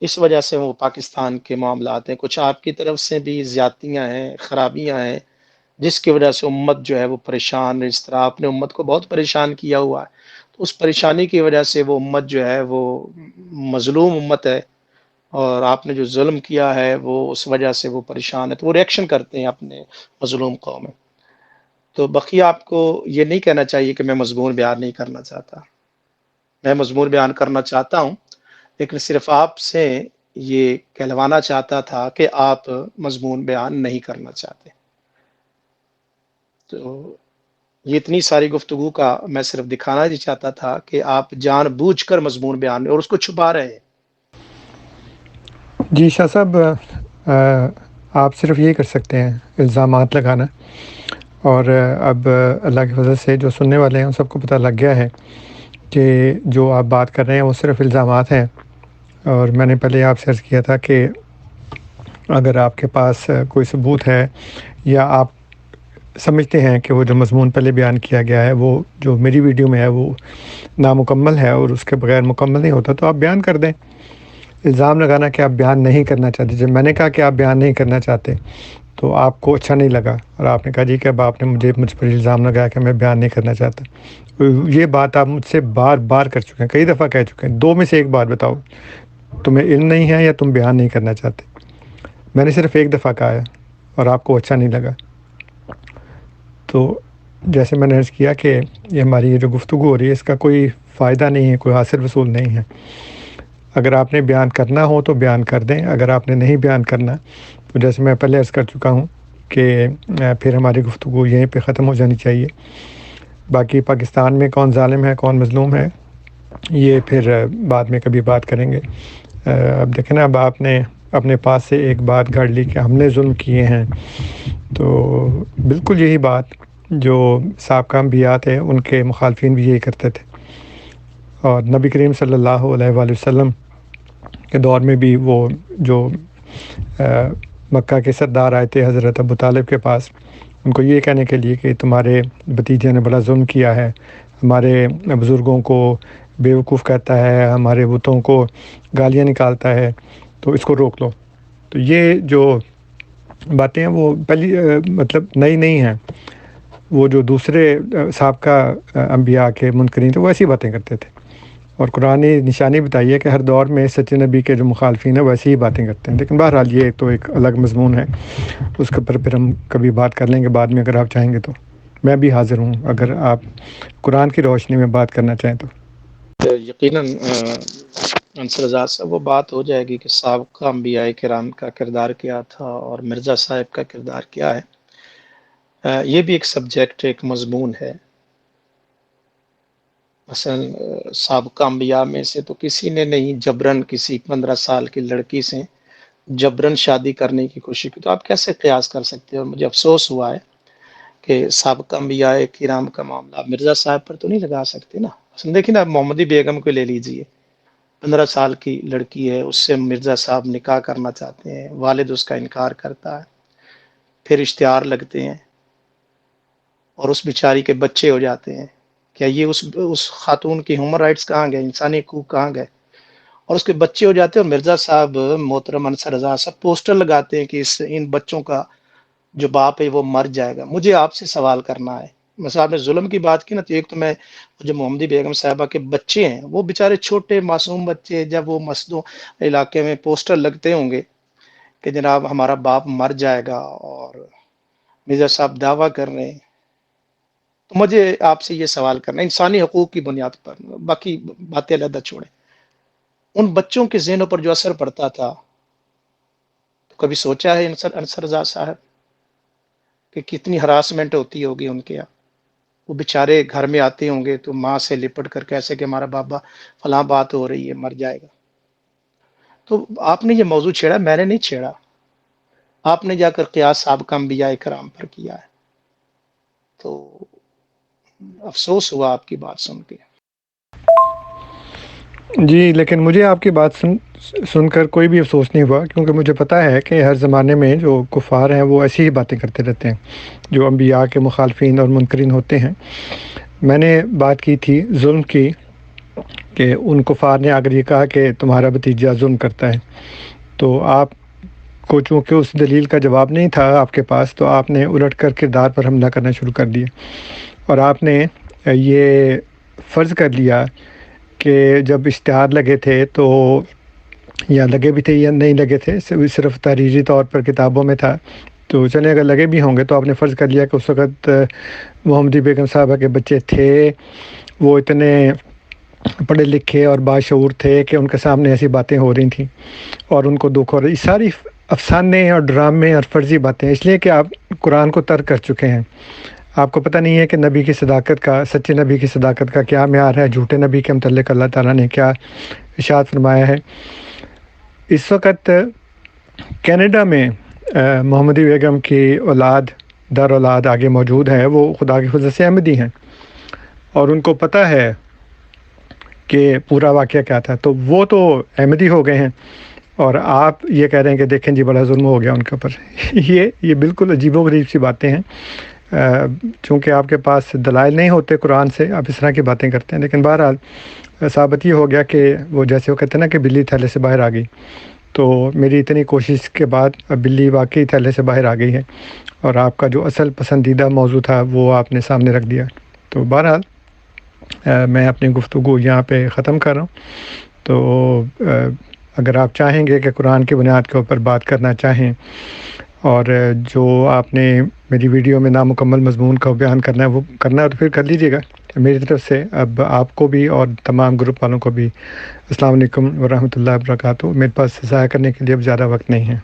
اس وجہ سے وہ پاکستان کے معاملات ہیں، کچھ آپ کی طرف سے بھی زیادتیاں ہیں، خرابیاں ہیں، جس کی وجہ سے امت جو ہے وہ پریشان ہے۔ اس طرح آپ نے امت کو بہت پریشان کیا ہوا ہے، تو اس پریشانی کی وجہ سے وہ امت جو ہے وہ مظلوم امت ہے، اور آپ نے جو ظلم کیا ہے وہ اس وجہ سے وہ پریشان ہے، تو وہ ریئیکشن کرتے ہیں اپنے مظلوم قوم میں۔ تو بقیہ آپ کو یہ نہیں کہنا چاہیے کہ میں مضمون بیان نہیں کرنا چاہتا، میں مضمون بیان کرنا چاہتا ہوں، لیکن صرف آپ سے یہ کہلوانا چاہتا تھا کہ آپ مضمون بیان نہیں کرنا چاہتے۔ تو یہ اتنی ساری گفتگو کا میں صرف دکھانا ہی چاہتا تھا کہ آپ جان بوجھ کر مضمون بیان میں اور اس کو چھپا رہے ہیں۔ جی شاہ صاحب، آپ صرف یہی کر سکتے ہیں، الزامات لگانا، اور اب اللہ کی فضل سے جو سننے والے ہیں ان سب کو پتہ لگ گیا ہے کہ جو آپ بات کر رہے ہیں وہ صرف الزامات ہیں۔ اور میں نے پہلے آپ سے عرض کیا تھا کہ اگر آپ کے پاس کوئی ثبوت ہے یا آپ سمجھتے ہیں کہ وہ جو مضمون پہلے بیان کیا گیا ہے وہ جو میری ویڈیو میں ہے وہ نامکمل ہے اور اس کے بغیر مکمل نہیں ہوتا، تو آپ بیان کر دیں۔ الزام لگانا کہ آپ بیان نہیں کرنا چاہتے، جب میں نے کہا کہ آپ بیان نہیں کرنا چاہتے تو آپ کو اچھا نہیں لگا اور آپ نے کہا جی کہ اب آپ نے مجھ پر الزام لگایا کہ میں بیان نہیں کرنا چاہتا۔ یہ بات آپ مجھ سے بار بار کر چکے ہیں، کئی دفعہ کہہ چکے ہیں، دو میں سے ایک بات بتاؤ، تمہیں علم نہیں ہے یا تم بیان نہیں کرنا چاہتے۔ میں نے صرف ایک دفعہ کہا ہے اور آپ کو اچھا نہیں لگا۔ تو جیسے میں نے عرض کیا کہ یہ ہماری یہ جو گفتگو ہو رہی ہے اس کا کوئی فائدہ نہیں ہے، کوئی حاصل وصول نہیں ہے۔ اگر آپ نے بیان کرنا ہو تو بیان کر دیں، اگر آپ نے نہیں بیان کرنا تو جیسے میں پہلے عرض کر چکا ہوں کہ پھر ہماری گفتگو یہیں پہ ختم ہو جانی چاہیے۔ باقی پاکستان میں کون ظالم ہے کون مظلوم ہے یہ پھر بعد میں کبھی بات کریں گے۔ اب دیکھیں نا، اب آپ نے اپنے پاس سے ایک بات گھڑ لی کہ ہم نے ظلم کیے ہیں، تو بالکل یہی بات جو سابقہ انبیاء تھے ان کے مخالفین بھی یہی کرتے تھے، اور نبی کریم صلی اللہ علیہ وآلہ وسلم کے دور میں بھی وہ جو مکہ کے سردار آئے تھے حضرت ابو طالب کے پاس، ان کو یہ کہنے کے لیے کہ تمہارے بھتیجے نے بڑا ظلم کیا ہے، ہمارے بزرگوں کو بیوقوف کہتا ہے، ہمارے بتوں کو گالیاں نکالتا ہے، تو اس کو روک لو۔ تو یہ جو باتیں ہیں وہ پہلی مطلب نئی نہیں ہیں، وہ جو دوسرے سابقہ انبیاء کے منکرین تھے وہ ایسی باتیں کرتے تھے، اور قرآن نے نشانی بتائی ہے کہ ہر دور میں سچے نبی کے جو مخالفین ہیں ویسی ہی باتیں کرتے ہیں۔ لیکن بہرحال یہ تو ایک الگ مضمون ہے، اس کے اوپر پھر ہم کبھی بات کر لیں گے بعد میں، اگر آپ چاہیں گے تو میں بھی حاضر ہوں اگر آپ قرآن کی روشنی میں بات کرنا چاہیں تو۔ یقیناً انصر رضا صاحب وہ بات ہو جائے گی کہ سابقہ انبیاء کرام کا کردار کیا تھا اور مرزا صاحب کا کردار کیا ہے۔ یہ بھی ایک سبجیکٹ، ایک مضمون ہے۔ مثلا سابقہ انبیاء میں سے تو کسی نے نہیں جبرن کسی 15 سال کی لڑکی سے جبرن شادی کرنے کی کوشش کی، تو آپ کیسے قیاس کر سکتے ہیں؟ اور مجھے افسوس ہوا ہے کہ سابقہ انبیاء کرام کا معاملہ مرزا صاحب پر تو نہیں لگا سکتے نا۔ دیکھیں نا، محمدی بیگم کو لے لیجئے، 15 سال کی لڑکی ہے، اس سے مرزا صاحب نکاح کرنا چاہتے ہیں، والد اس کا انکار کرتا ہے، پھر اشتہار لگتے ہیں اور اس بیچاری کے بچے ہو جاتے ہیں۔ کیا یہ اس خاتون کی ہیومن رائٹس کہاں گئے، انسانی حقوق کہاں گئے؟ اور اس کے بچے ہو جاتے ہیں، اور مرزا صاحب محترم انصر رضا صاحب پوسٹر لگاتے ہیں کہ ان بچوں کا جو باپ ہے وہ مر جائے گا۔ مجھے آپ سے سوال کرنا ہے، مثلا آپ نے ظلم کی بات کی نا، تو ایک تو میں جو محمدی بیگم صاحبہ کے بچے ہیں وہ بیچارے چھوٹے معصوم بچے، جب وہ مسجدوں علاقے میں پوسٹر لگتے ہوں گے کہ جناب ہمارا باپ مر جائے گا، اور مرزا صاحب دعویٰ کر رہے ہیں، تو مجھے آپ سے یہ سوال کرنا ہے انسانی حقوق کی بنیاد پر، باقی باتیں علیحدہ چھوڑیں، ان بچوں کے ذہنوں پر جو اثر پڑتا تھا، تو کبھی سوچا ہے انصر رضا صاحب کہ کتنی ہراسمنٹ ہوتی ہوگی ان کے یہاں؟ وہ بیچارے گھر میں آتے ہوں گے تو ماں سے لپٹ کر کیسے کہ ہمارا بابا فلاں بات ہو رہی ہے، مر جائے گا۔ تو آپ نے یہ موضوع چھیڑا، میں نے نہیں چھیڑا، آپ نے جا کر قیاس سابقہ انبیاء کرام پر کیا ہے، تو افسوس ہوا آپ کی بات سن کے۔ جی، لیکن مجھے آپ کی بات سن کر کوئی بھی افسوس نہیں ہوا، کیونکہ مجھے پتہ ہے کہ ہر زمانے میں جو کفار ہیں وہ ایسی ہی باتیں کرتے رہتے ہیں جو انبیاء کے مخالفین اور منکرین ہوتے ہیں۔ میں نے بات کی تھی ظلم کی، کہ ان کفار نے اگر یہ کہا کہ تمہارا بھتیجا ظلم کرتا ہے، تو آپ کو چونکہ اس دلیل کا جواب نہیں تھا آپ کے پاس، تو آپ نے الٹ کر کردار پر حملہ کرنا شروع کر دیا، اور آپ نے یہ فرض کر لیا کہ جب اشتہار لگے تھے تو، یا لگے بھی تھے یا نہیں لگے تھے، صرف تحریری طور پر کتابوں میں تھا، تو چلیں اگر لگے بھی ہوں گے تو آپ نے فرض کر لیا کہ اس وقت محمدی بیگم صاحبہ کے بچے تھے، وہ اتنے پڑھے لکھے اور باشعور تھے کہ ان کے سامنے ایسی باتیں ہو رہی تھیں اور ان کو دکھ ہو رہی۔ ساری افسانے اور ڈرامے اور فرضی باتیں، اس لیے کہ آپ قرآن کو ترک کر چکے ہیں۔ آپ کو پتہ نہیں ہے کہ نبی کی صداقت کا، سچے نبی کی صداقت کا کیا معیار ہے، جھوٹے نبی کے متعلق اللہ تعالیٰ نے کیا ارشاد فرمایا ہے۔ اس وقت کینیڈا میں محمدی بیگم کی اولاد، در اولاد آگے موجود ہے، وہ خدا کی فضل سے احمدی ہیں، اور ان کو پتہ ہے کہ پورا واقعہ کیا تھا، تو وہ تو احمدی ہو گئے ہیں، اور آپ یہ کہہ رہے ہیں کہ دیکھیں جی بڑا ظلم ہو گیا ان کے اوپر۔ یہ بالکل عجیب و غریب سی باتیں ہیں، چونکہ آپ کے پاس دلائل نہیں ہوتے قرآن سے، آپ اس طرح کی باتیں کرتے ہیں۔ لیکن بہرحال ثابت یہ ہو گیا کہ وہ جیسے وہ کہتے ہیں نا کہ بلی تھیلے سے باہر آ گئی، تو میری اتنی کوشش کے بعد اب بلی واقعی تھیلے سے باہر آ گئی ہے، اور آپ کا جو اصل پسندیدہ موضوع تھا وہ آپ نے سامنے رکھ دیا۔ تو بہرحال میں اپنی گفتگو یہاں پہ ختم کر رہا ہوں۔ تو اگر آپ چاہیں گے کہ قرآن کی بنیاد کے اوپر بات کرنا چاہیں، اور جو آپ نے میری ویڈیو میں نامکمل مضمون کا بیان کرنا ہے وہ کرنا ہے، تو پھر کر لیجیے گا۔ میری طرف سے اب آپ کو بھی اور تمام گروپ والوں کو بھی السلام علیکم ورحمۃ اللہ وبرکاتہ۔ میرے پاس ضائع کرنے کے لیے اب زیادہ وقت نہیں ہے۔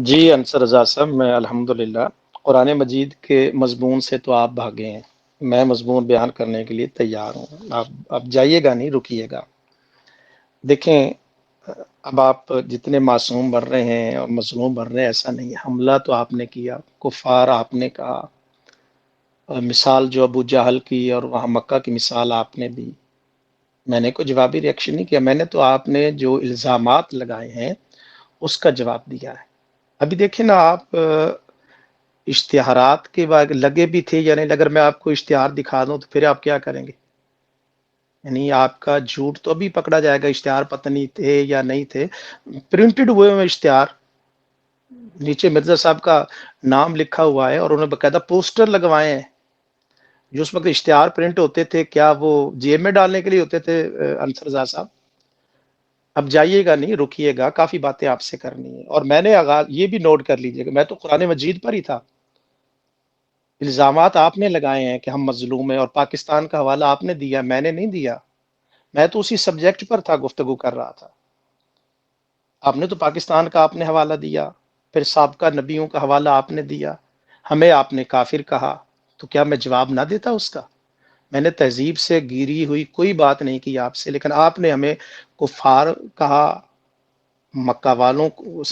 جی انصر رضا صاحب، میں الحمدللہ قرآن مجید کے مضمون سے تو آپ بھاگے ہیں، میں مضمون بیان کرنے کے لیے تیار ہوں، آپ جائیے گا نہیں، رکیے گا۔ دیکھیں، اب آپ جتنے معصوم بن رہے ہیں اور مظلوم بن رہے ہیں، ایسا نہیں ہے۔ حملہ تو آپ نے کیا، کفار آپ نے کہا، اور مثال جو ابو جہل کی اور وہاں مکہ کی مثال آپ نے دی، میں نے کوئی جوابی ریئیکشن نہیں کیا، میں نے تو آپ نے جو الزامات لگائے ہیں اس کا جواب دیا ہے۔ ابھی دیکھیں نا آپ، اشتہارات کے بعد لگے بھی تھے یا نہیں، اگر میں آپ کو اشتہار دکھا دوں تو پھر آپ کیا کریں گے؟ یعنی آپ کا جھوٹ تو ابھی پکڑا جائے گا، اشتہار پتہ نہیں تھے یا نہیں تھے، پرنٹڈ ہوئے ہوئے اشتہار، نیچے مرزا صاحب کا نام لکھا ہوا ہے اور انہوں نے باقاعدہ پوسٹر لگوائے ہیں۔ جو اس وقت اشتہار پرنٹ ہوتے تھے، کیا وہ جیب میں ڈالنے کے لیے ہوتے تھے انصر رضا صاحب؟ اب جائیے گا نہیں، رکیے گا، کافی باتیں آپ سے کرنی ہے۔ اور میں نے آغاز یہ بھی نوٹ کر لیجئے کہ میں تو قرآن مجید پر ہی تھا، الزامات آپ نے لگائے ہیں کہ ہم مظلوم ہیں، اور پاکستان کا حوالہ آپ نے دیا، میں نے نہیں دیا، میں تو اسی سبجیکٹ پر تھا، گفتگو کر رہا تھا۔ آپ نے تو پاکستان کا آپ نے حوالہ دیا، پھر سابقہ نبیوں کا حوالہ آپ نے دیا، ہمیں آپ نے کافر کہا، تو کیا میں جواب نہ دیتا اس کا؟ میں نے تہذیب سے گیری ہوئی کوئی بات نہیں کی آپ سے، لیکن آپ نے ہمیں کفار کہا، مکہ والوں کو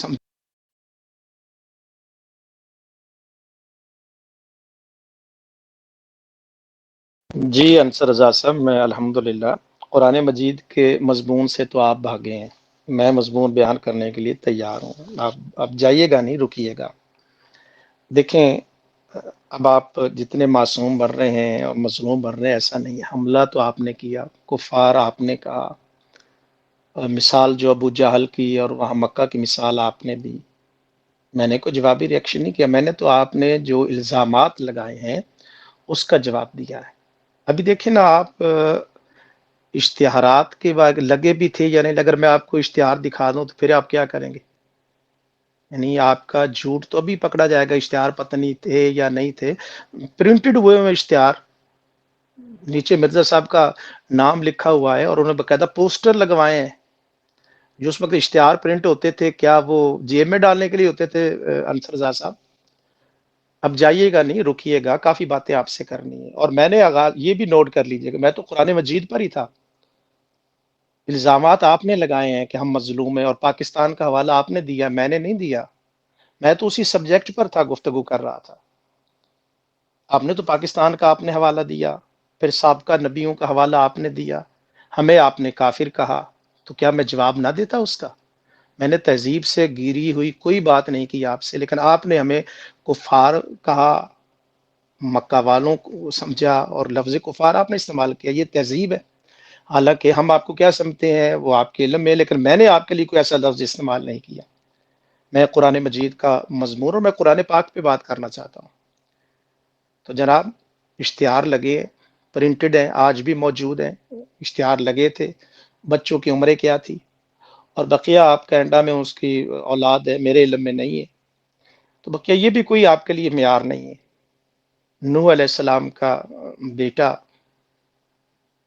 جی انصر رضا صاحب، میں الحمدللہ قرآن مجید کے مضمون سے تو آپ بھاگے ہیں، میں مضمون بیان کرنے کے لیے تیار ہوں، آپ جائیے گا نہیں، رکیے گا۔ دیکھیں، اب آپ جتنے معصوم بن رہے ہیں اور مظلوم بن رہے ہیں، ایسا نہیں ہے۔ حملہ تو آپ نے کیا، کفار آپ نے کہا، اور مثال جو ابو جہل کی اور وہاں مکہ کی مثال آپ نے دی، میں نے کوئی جوابی ریئیکشن نہیں کیا، میں نے تو آپ نے جو الزامات لگائے ہیں اس کا جواب دیا ہے۔ ابھی دیکھیں نا آپ، اشتہارات کے بعد لگے بھی تھے یا نہیں، اگر میں آپ کو اشتہار دکھا دوں تو پھر آپ کیا کریں گے؟ یعنی آپ کا جھوٹ تو ابھی پکڑا جائے گا، اشتہار پتہ نہیں تھے یا نہیں تھے، پرنٹڈ ہوئے ہوئے اشتہار، نیچے مرزا صاحب کا نام لکھا ہوا ہے اور انہوں نے باقاعدہ پوسٹر لگوائے ہیں۔ جو اس وقت اشتہار پرنٹ ہوتے تھے، کیا وہ جیب میں ڈالنے کے لیے ہوتے تھے انصر رضا صاحب؟ اب جائیے گا نہیں، رکیے گا، کافی باتیں آپ سے کرنی ہے۔ اور میں نے آغاز یہ بھی نوٹ کر لیجئے کہ میں تو قرآن مجید پر ہی تھا، الزامات آپ نے لگائے ہیں کہ ہم مظلوم ہیں، اور پاکستان کا حوالہ آپ نے دیا، میں نے نہیں دیا، میں تو اسی سبجیکٹ پر تھا، گفتگو کر رہا تھا۔ آپ نے تو پاکستان کا آپ نے حوالہ دیا، پھر سابقہ نبیوں کا حوالہ آپ نے دیا، ہمیں آپ نے کافر کہا، تو کیا میں جواب نہ دیتا اس کا؟ میں نے تہذیب سے گیری ہوئی کوئی بات نہیں کی آپ سے، لیکن آپ نے ہمیں کفار کہا، مکہ والوں کو سمجھا، اور لفظ کفار آپ نے استعمال کیا، یہ تہذیب ہے؟ حالانکہ ہم آپ کو کیا سمجھتے ہیں وہ آپ کے علم میں، لیکن میں نے آپ کے لیے کوئی ایسا لفظ استعمال نہیں کیا۔ میں قرآن مجید کا مضمون اور میں قرآن پاک پہ بات کرنا چاہتا ہوں۔ تو جناب، اشتہار لگے، پرنٹڈ ہیں، آج بھی موجود ہیں، اشتہار لگے تھے، بچوں کی عمریں کیا تھی، اور بقیہ آپ کینیڈا میں اس کی اولاد ہے، میرے علم میں نہیں ہے، تو بقیہ یہ بھی کوئی آپ کے لیے معیار نہیں ہے۔ نوح علیہ السلام کا بیٹا،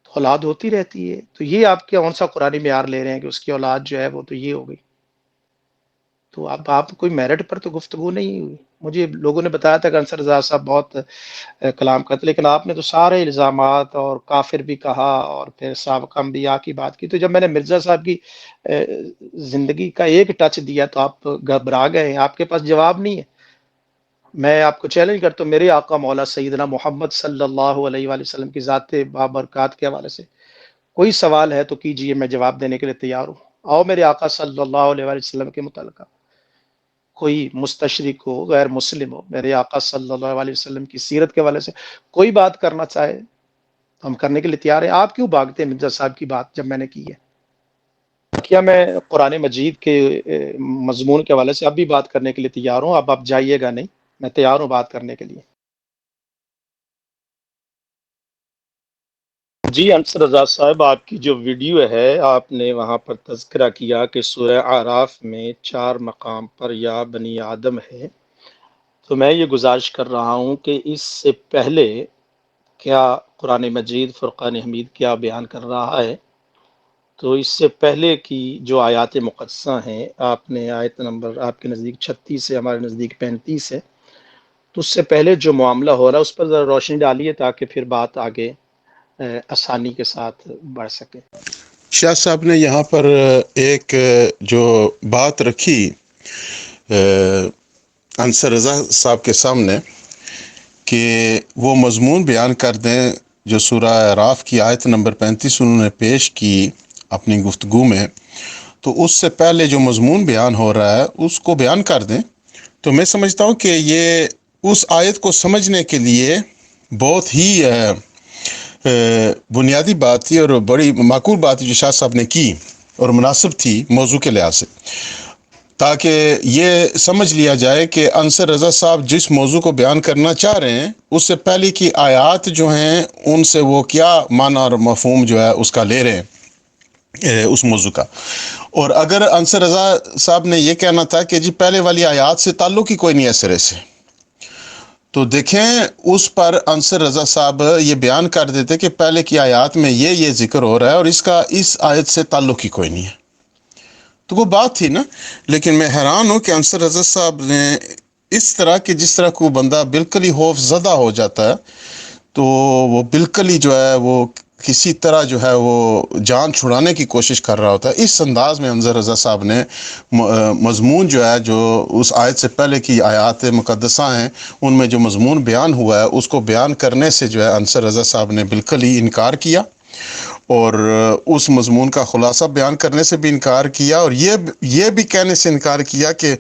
تو اولاد ہوتی رہتی ہے، تو یہ آپ کون سا قرآنی معیار لے رہے ہیں کہ اس کی اولاد جو ہے وہ تو یہ ہو گئی؟ تو اب آپ کوئی میرٹ پر تو گفتگو نہیں ہوئی۔ مجھے لوگوں نے بتایا تھا کہ انصر رضا صاحب بہت کلام کرتے، لیکن آپ نے تو سارے الزامات اور کافر بھی کہا، اور پھر سابقہ انبیاء کی بات کی، تو جب میں نے مرزا صاحب کی زندگی کا ایک ٹچ دیا تو آپ گھبرا گئے ہیں، آپ کے پاس جواب نہیں ہے۔ میں آپ کو چیلنج کرتا ہوں، میرے آقا مولا سیدنا محمد صلی اللہ علیہ وآلہ وسلم کی ذات بابرکات کے حوالے سے کوئی سوال ہے تو کیجئے، میں جواب دینے کے لیے تیار ہوں۔ آؤ میرے آقا صلی اللہ علیہ وآلہ وسلم کے متعلقہ کوئی مستشرق ہو، غیر مسلم ہو، میرے آقا صلی اللہ علیہ وسلم کی سیرت کے حوالے سے کوئی بات کرنا چاہے تو ہم کرنے کے لیے تیار ہیں۔ آپ کیوں بھاگتے ہیں مرزا صاحب کی بات جب میں نے کی ہے؟ کیا میں قرآن مجید کے مضمون کے حوالے سے اب بھی بات کرنے کے لیے تیار ہوں، اب آپ جائیے گا نہیں، میں تیار ہوں بات کرنے کے لیے۔ جی انصر رضا صاحب، آپ کی جو ویڈیو ہے آپ نے وہاں پر تذکرہ کیا کہ سورہ اعراف میں 4 مقام پر یا بنی آدم ہے، تو میں یہ گزارش کر رہا ہوں کہ اس سے پہلے کیا قرآن مجید فرقان حمید کیا بیان کر رہا ہے، تو اس سے پہلے کی جو آیات مقدسہ ہیں، آپ نے آیت نمبر آپ کے نزدیک 36 ہے، ہمارے نزدیک 35 ہے، تو اس سے پہلے جو معاملہ ہو رہا ہے اس پر ذرا روشنی ڈالیے تاکہ پھر بات آگے آسانی کے ساتھ بڑھ سکے۔ شاہ صاحب نے یہاں پر ایک جو بات رکھی انصر رضا صاحب کے سامنے کہ وہ مضمون بیان کر دیں جو سورہ اعراف کی آیت نمبر 35 انہوں نے پیش کی اپنی گفتگو میں، تو اس سے پہلے جو مضمون بیان ہو رہا ہے اس کو بیان کر دیں. تو میں سمجھتا ہوں کہ یہ اس آیت کو سمجھنے کے لیے بہت ہی بنیادی بات تھی اور بڑی معقول بات تھی جو شاہ صاحب نے کی، اور مناسب تھی موضوع کے لحاظ سے، تاکہ یہ سمجھ لیا جائے کہ انصر رضا صاحب جس موضوع کو بیان کرنا چاہ رہے ہیں اس سے پہلے کی آیات جو ہیں ان سے وہ کیا معنی اور مفہوم جو ہے اس کا لے رہے ہیں اس موضوع کا. اور اگر انصر رضا صاحب نے یہ کہنا تھا کہ جی پہلے والی آیات سے تعلق ہی کوئی نہیں ہے سرے سے، تو دیکھیں اس پر انصر رضا صاحب یہ بیان کر دیتے کہ پہلے کی آیات میں یہ ذکر ہو رہا ہے اور اس کا اس آیت سے تعلق ہی کوئی نہیں ہے. تو وہ بات تھی نا. لیکن میں حیران ہوں کہ انصر رضا صاحب نے اس طرح کہ جس طرح کوئی بندہ بالکل ہی خوف زدہ ہو جاتا ہے تو وہ بالکل ہی جو ہے وہ کسی طرح جو ہے وہ جان چھڑانے کی کوشش کر رہا ہوتا ہے، اس انداز میں انصر رضا صاحب نے مضمون جو ہے جو اس آیت سے پہلے کی آیات مقدسہ ہیں ان میں جو مضمون بیان ہوا ہے اس کو بیان کرنے سے جو ہے انصر رضا صاحب نے بالکل ہی انکار کیا، اور اس مضمون کا خلاصہ بیان کرنے سے بھی انکار کیا، اور یہ بھی کہنے سے انکار کیا کہ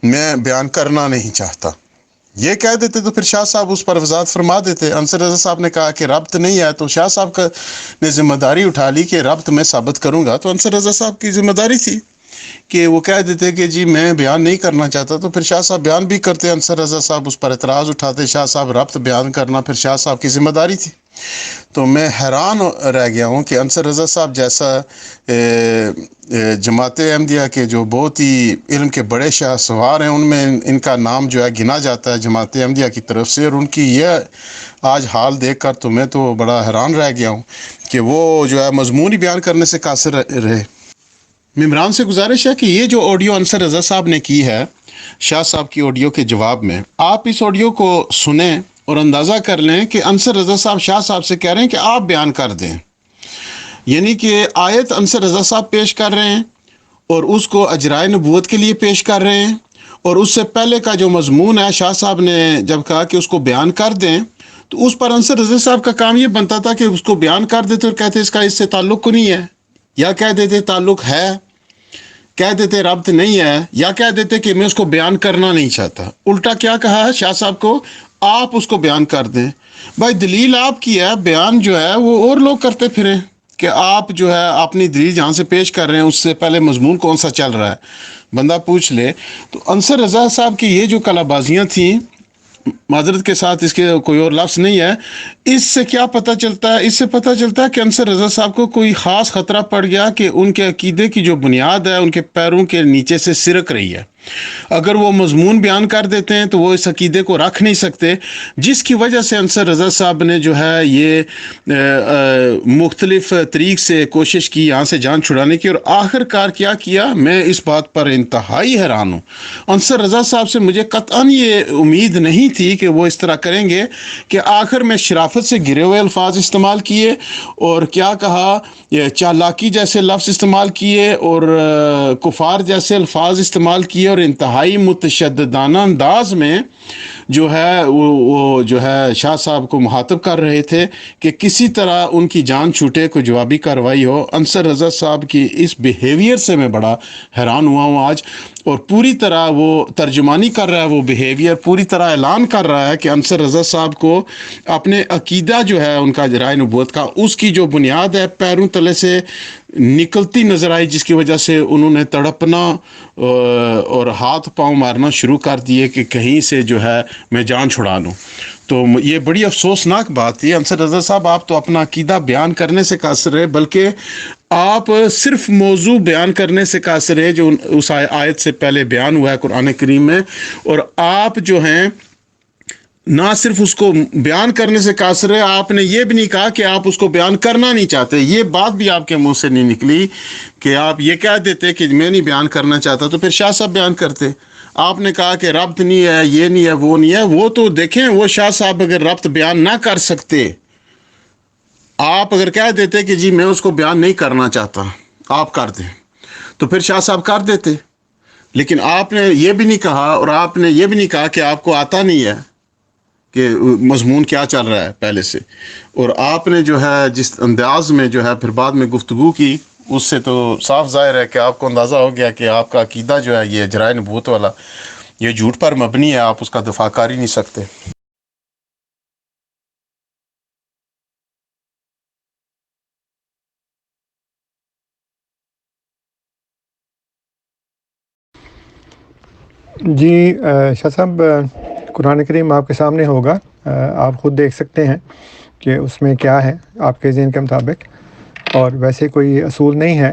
میں بیان کرنا نہیں چاہتا. یہ کہہ دیتے تو پھر شاہ صاحب اس پر وضاحت فرما دیتے. انصر رضا صاحب نے کہا کہ ربط نہیں ہے تو شاہ صاحب نے ذمہ داری اٹھا لی کہ ربط میں ثابت کروں گا. تو انصر رضا صاحب کی ذمہ داری تھی کہ وہ کہہ دیتے کہ جی میں بیان نہیں کرنا چاہتا، تو پھر شاہ صاحب بیان بھی کرتے، انصر رضا صاحب اس پر اعتراض اٹھاتے، شاہ صاحب ربط بیان کرنا پھر شاہ صاحب کی ذمہ داری تھی. تو میں حیران رہ گیا ہوں کہ انصر رضا صاحب جیسا جماعت احمدیہ کے جو بہت ہی علم کے بڑے شاہ سوار ہیں ان میں ان کا نام جو ہے گنا جاتا ہے جماعت احمدیہ کی طرف سے، اور ان کی یہ آج حال دیکھ کر تو میں تو بڑا حیران رہ گیا ہوں کہ وہ جو ہے مضمون ہی بیان کرنے سے قاصر رہے. ممبران سے گزارش ہے کہ یہ جو آڈیو انصر رضا صاحب نے کی ہے شاہ صاحب کی آڈیو کے جواب میں، آپ اس آڈیو کو سنیں اور اندازہ کر لیں کہ انصر رضا صاحب شاہ صاحب سے کہہ رہے ہیں کہ آپ بیان کر دیں، یعنی کہ آیت انصر رضا صاحب پیش کر رہے ہیں اور اس کو اجرائے نبوت کے لیے پیش کر رہے ہیں، اور اس سے پہلے کا جو مضمون ہے شاہ صاحب نے جب کہا کہ اس کو بیان کر دیں تو اس پر انصر رضا صاحب کا کام یہ بنتا تھا کہ اس کو بیان کر دیتے اور کہتے اس کا اس سے تعلق کو نہیں ہے، یا کہہ دیتے تعلق ہے، کہہ دیتے ربط نہیں ہے، یا کہہ دیتے کہ میں اس کو بیان کرنا نہیں چاہتا. الٹا کیا کہا ہے شاہ صاحب کو، آپ اس کو بیان کر دیں. بھائی دلیل آپ کی ہے، بیان جو ہے وہ اور لوگ کرتے پھریں کہ آپ جو ہے اپنی دلیل جہاں سے پیش کر رہے ہیں اس سے پہلے مضمون کون سا چل رہا ہے بندہ پوچھ لے. تو انصر رضا صاحب کی یہ جو کلا بازیاں تھیں، معذرت کے ساتھ اس کے کوئی اور لفظ نہیں ہے، اس سے کیا پتہ چلتا ہے؟ اس سے پتہ چلتا ہے کہ انصر رضا صاحب کو کوئی خاص خطرہ پڑ گیا کہ ان کے عقیدے کی جو بنیاد ہے ان کے پیروں کے نیچے سے سرک رہی ہے. اگر وہ مضمون بیان کر دیتے ہیں تو وہ اس عقیدے کو رکھ نہیں سکتے، جس کی وجہ سے انصر رضا صاحب نے جو ہے یہ مختلف طریق سے کوشش کی یہاں سے جان چھڑانے کی، اور آخر کار کیا کیا؟ میں اس بات پر انتہائی حیران ہوں. انصر رضا صاحب سے مجھے قطعاً یہ امید نہیں تھی کہ وہ اس طرح کریں گے کہ آخر میں شرافت سے گرے ہوئے الفاظ استعمال کیے اور کیا کہا، یہ چالاکی جیسے لفظ استعمال کیے اور کفار جیسے الفاظ استعمال کیے، اور انتہائی متشددانہ انداز میں جو ہے وہ جو ہے شاہ صاحب کو مخاطب کر رہے تھے کہ کسی طرح ان کی جان چھوٹے، کوئی جوابی کارروائی ہو. انصر رضا صاحب کی اس بیہیویئر سے میں بڑا حیران ہوا ہوں آج، اور پوری طرح وہ ترجمانی کر رہا ہے، وہ بیہیویئر پوری طرح اعلان کر رہا ہے کہ انصر رضا صاحب کو اپنے عقیدہ جو ہے ان کا اجرائے نبوت کا، اس کی جو بنیاد ہے پیروں تلے سے نکلتی نظر آئی، جس کی وجہ سے انہوں نے تڑپنا اور ہاتھ پاؤں مارنا شروع کر دیے کہ کہیں سے جو ہے میں جان چھڑا لوں. تو یہ بڑی افسوسناک بات تھی. انصر رضا صاحب آپ تو اپنا عقیدہ بیان کرنے سے قاصر ہے، بلکہ آپ صرف موضوع بیان کرنے سے قاصر ہے جو اس آیت سے پہلے بیان ہوا ہے قرآن کریم میں، اور آپ جو ہیں نہ صرف اس کو بیان کرنے سے قاصر ہے، آپ نے یہ بھی نہیں کہا کہ آپ اس کو بیان کرنا نہیں چاہتے. یہ بات بھی آپ کے منہ سے نہیں نکلی کہ آپ یہ کہہ دیتے کہ میں نہیں بیان کرنا چاہتا، تو پھر شاہ صاحب بیان کرتے. آپ نے کہا کہ ربط نہیں ہے، یہ نہیں ہے، وہ نہیں ہے. وہ تو دیکھیں، وہ شاہ صاحب اگر ربط بیان نہ کر سکتے، آپ اگر کہہ دیتے کہ جی میں اس کو بیان نہیں کرنا چاہتا، آپ کر دیں، تو پھر شاہ صاحب کر دیتے. لیکن آپ نے یہ بھی نہیں کہا، اور آپ نے یہ بھی نہیں کہا کہ آپ کو آتا نہیں ہے کہ مضمون کیا چل رہا ہے پہلے سے. اور آپ نے جو ہے جس انداز میں جو ہے پھر بعد میں گفتگو کی، اس سے تو صاف ظاہر ہے کہ آپ کو اندازہ ہو گیا کہ آپ کا عقیدہ جو ہے یہ اجرائے نبوت والا، یہ جھوٹ پر مبنی ہے، آپ اس کا دفاع کر ہی نہیں سکتے. جی شاہ صاحب، قرآن کریم آپ کے سامنے ہوگا، آپ خود دیکھ سکتے ہیں کہ اس میں کیا ہے آپ کے ذہن کے مطابق. اور ویسے کوئی اصول نہیں ہے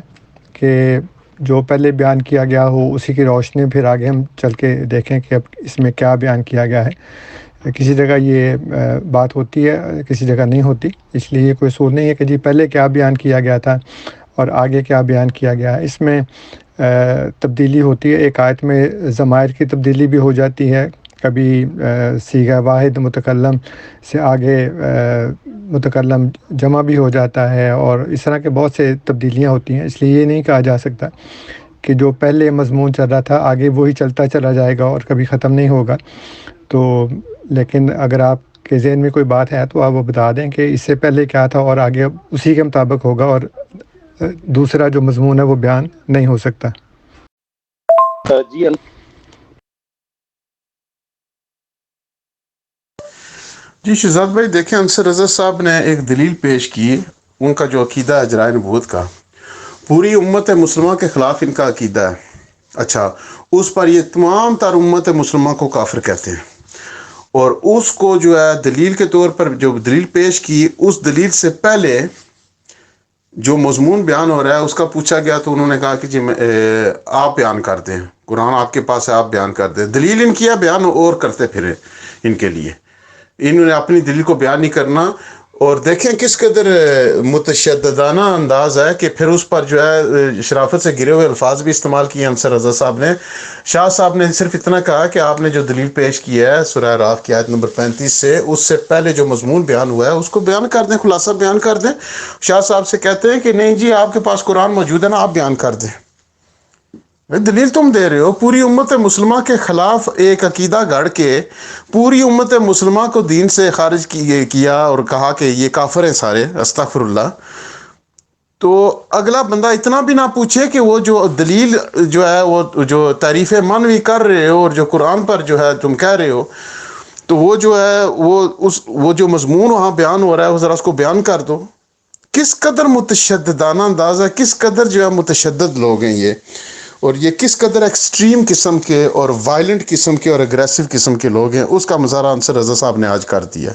کہ جو پہلے بیان کیا گیا ہو اسی کی روشنی پھر آگے ہم چل کے دیکھیں کہ اب اس میں کیا بیان کیا گیا ہے. کسی جگہ یہ بات ہوتی ہے، کسی جگہ نہیں ہوتی. اس لیے یہ کوئی اصول نہیں ہے کہ جی پہلے کیا بیان کیا گیا تھا اور آگے کیا بیان کیا گیا ہے. اس میں تبدیلی ہوتی ہے. ایک آیت میں ضمائر کی تبدیلی بھی ہو جاتی ہے، کبھی صیغہ واحد متکلم سے آگے متکلم جمع بھی ہو جاتا ہے، اور اس طرح کے بہت سے تبدیلیاں ہوتی ہیں. اس لیے یہ نہیں کہا جا سکتا کہ جو پہلے مضمون چل رہا تھا آگے وہی چلتا چلا جائے گا اور کبھی ختم نہیں ہوگا. تو لیکن اگر آپ کے ذہن میں کوئی بات ہے تو آپ وہ بتا دیں کہ اس سے پہلے کیا تھا اور آگے اسی کے مطابق ہوگا، اور دوسرا جو مضمون ہے وہ بیان نہیں ہو سکتا. جی جی شہزاد بھائی دیکھیں، انصر رضا صاحب نے ایک دلیل پیش کی. ان کا جو عقیدہ ہے اجرائے نبوت کا، پوری امت مسلمہ کے خلاف ان کا عقیدہ ہے. اچھا، اس پر یہ تمام تر امت مسلمہ کو کافر کہتے ہیں. اور اس کو جو ہے دلیل کے طور پر جو دلیل پیش کی، اس دلیل سے پہلے جو مضمون بیان ہو رہا ہے اس کا پوچھا گیا تو انہوں نے کہا کہ جی آپ بیان کر دیں، قرآن آپ کے پاس ہے آپ بیان کر دیں. دلیل ان کیا بیان اور کرتے پھرے ان کے لیے، انہوں نے اپنی دلیل کو بیان نہیں کرنا. اور دیکھیں کس قدر متشددانہ انداز ہے کہ پھر اس پر جو ہے شرافت سے گرے ہوئے الفاظ بھی استعمال کیے انصر رضا صاحب نے. شاہ صاحب نے صرف اتنا کہا کہ آپ نے جو دلیل پیش کی ہے سورہ اعراف کی آیت نمبر 35 سے، اس سے پہلے جو مضمون بیان ہوا ہے اس کو بیان کر دیں، خلاصہ بیان کر دیں. شاہ صاحب سے کہتے ہیں کہ نہیں جی آپ کے پاس قرآن موجود ہے نا، آپ بیان کر دیں. دلیل تم دے رہے ہو پوری امت مسلمہ کے خلاف ایک عقیدہ گڑھ کے پوری امت مسلمہ کو دین سے خارج کیا اور کہا کہ یہ کافر ہیں سارے، استغفر اللہ. تو اگلا بندہ اتنا بھی نہ پوچھے کہ وہ جو دلیل جو ہے وہ جو تعریف منوی کر رہے ہو اور جو قرآن پر جو ہے تم کہہ رہے ہو، تو وہ جو ہے وہ جو مضمون وہاں بیان ہو رہا ہے وہ ذرا اس کو بیان کر دو. کس قدر متشددانہ انداز ہے، کس قدر جو ہے متشدد لوگ ہیں یہ، اور یہ کس قدر ایکسٹریم قسم کے اور وائلنٹ قسم کے اور اگریسو قسم کے لوگ ہیں، اس کا مظاہرہ انصر رضا صاحب نے آج کر دیا.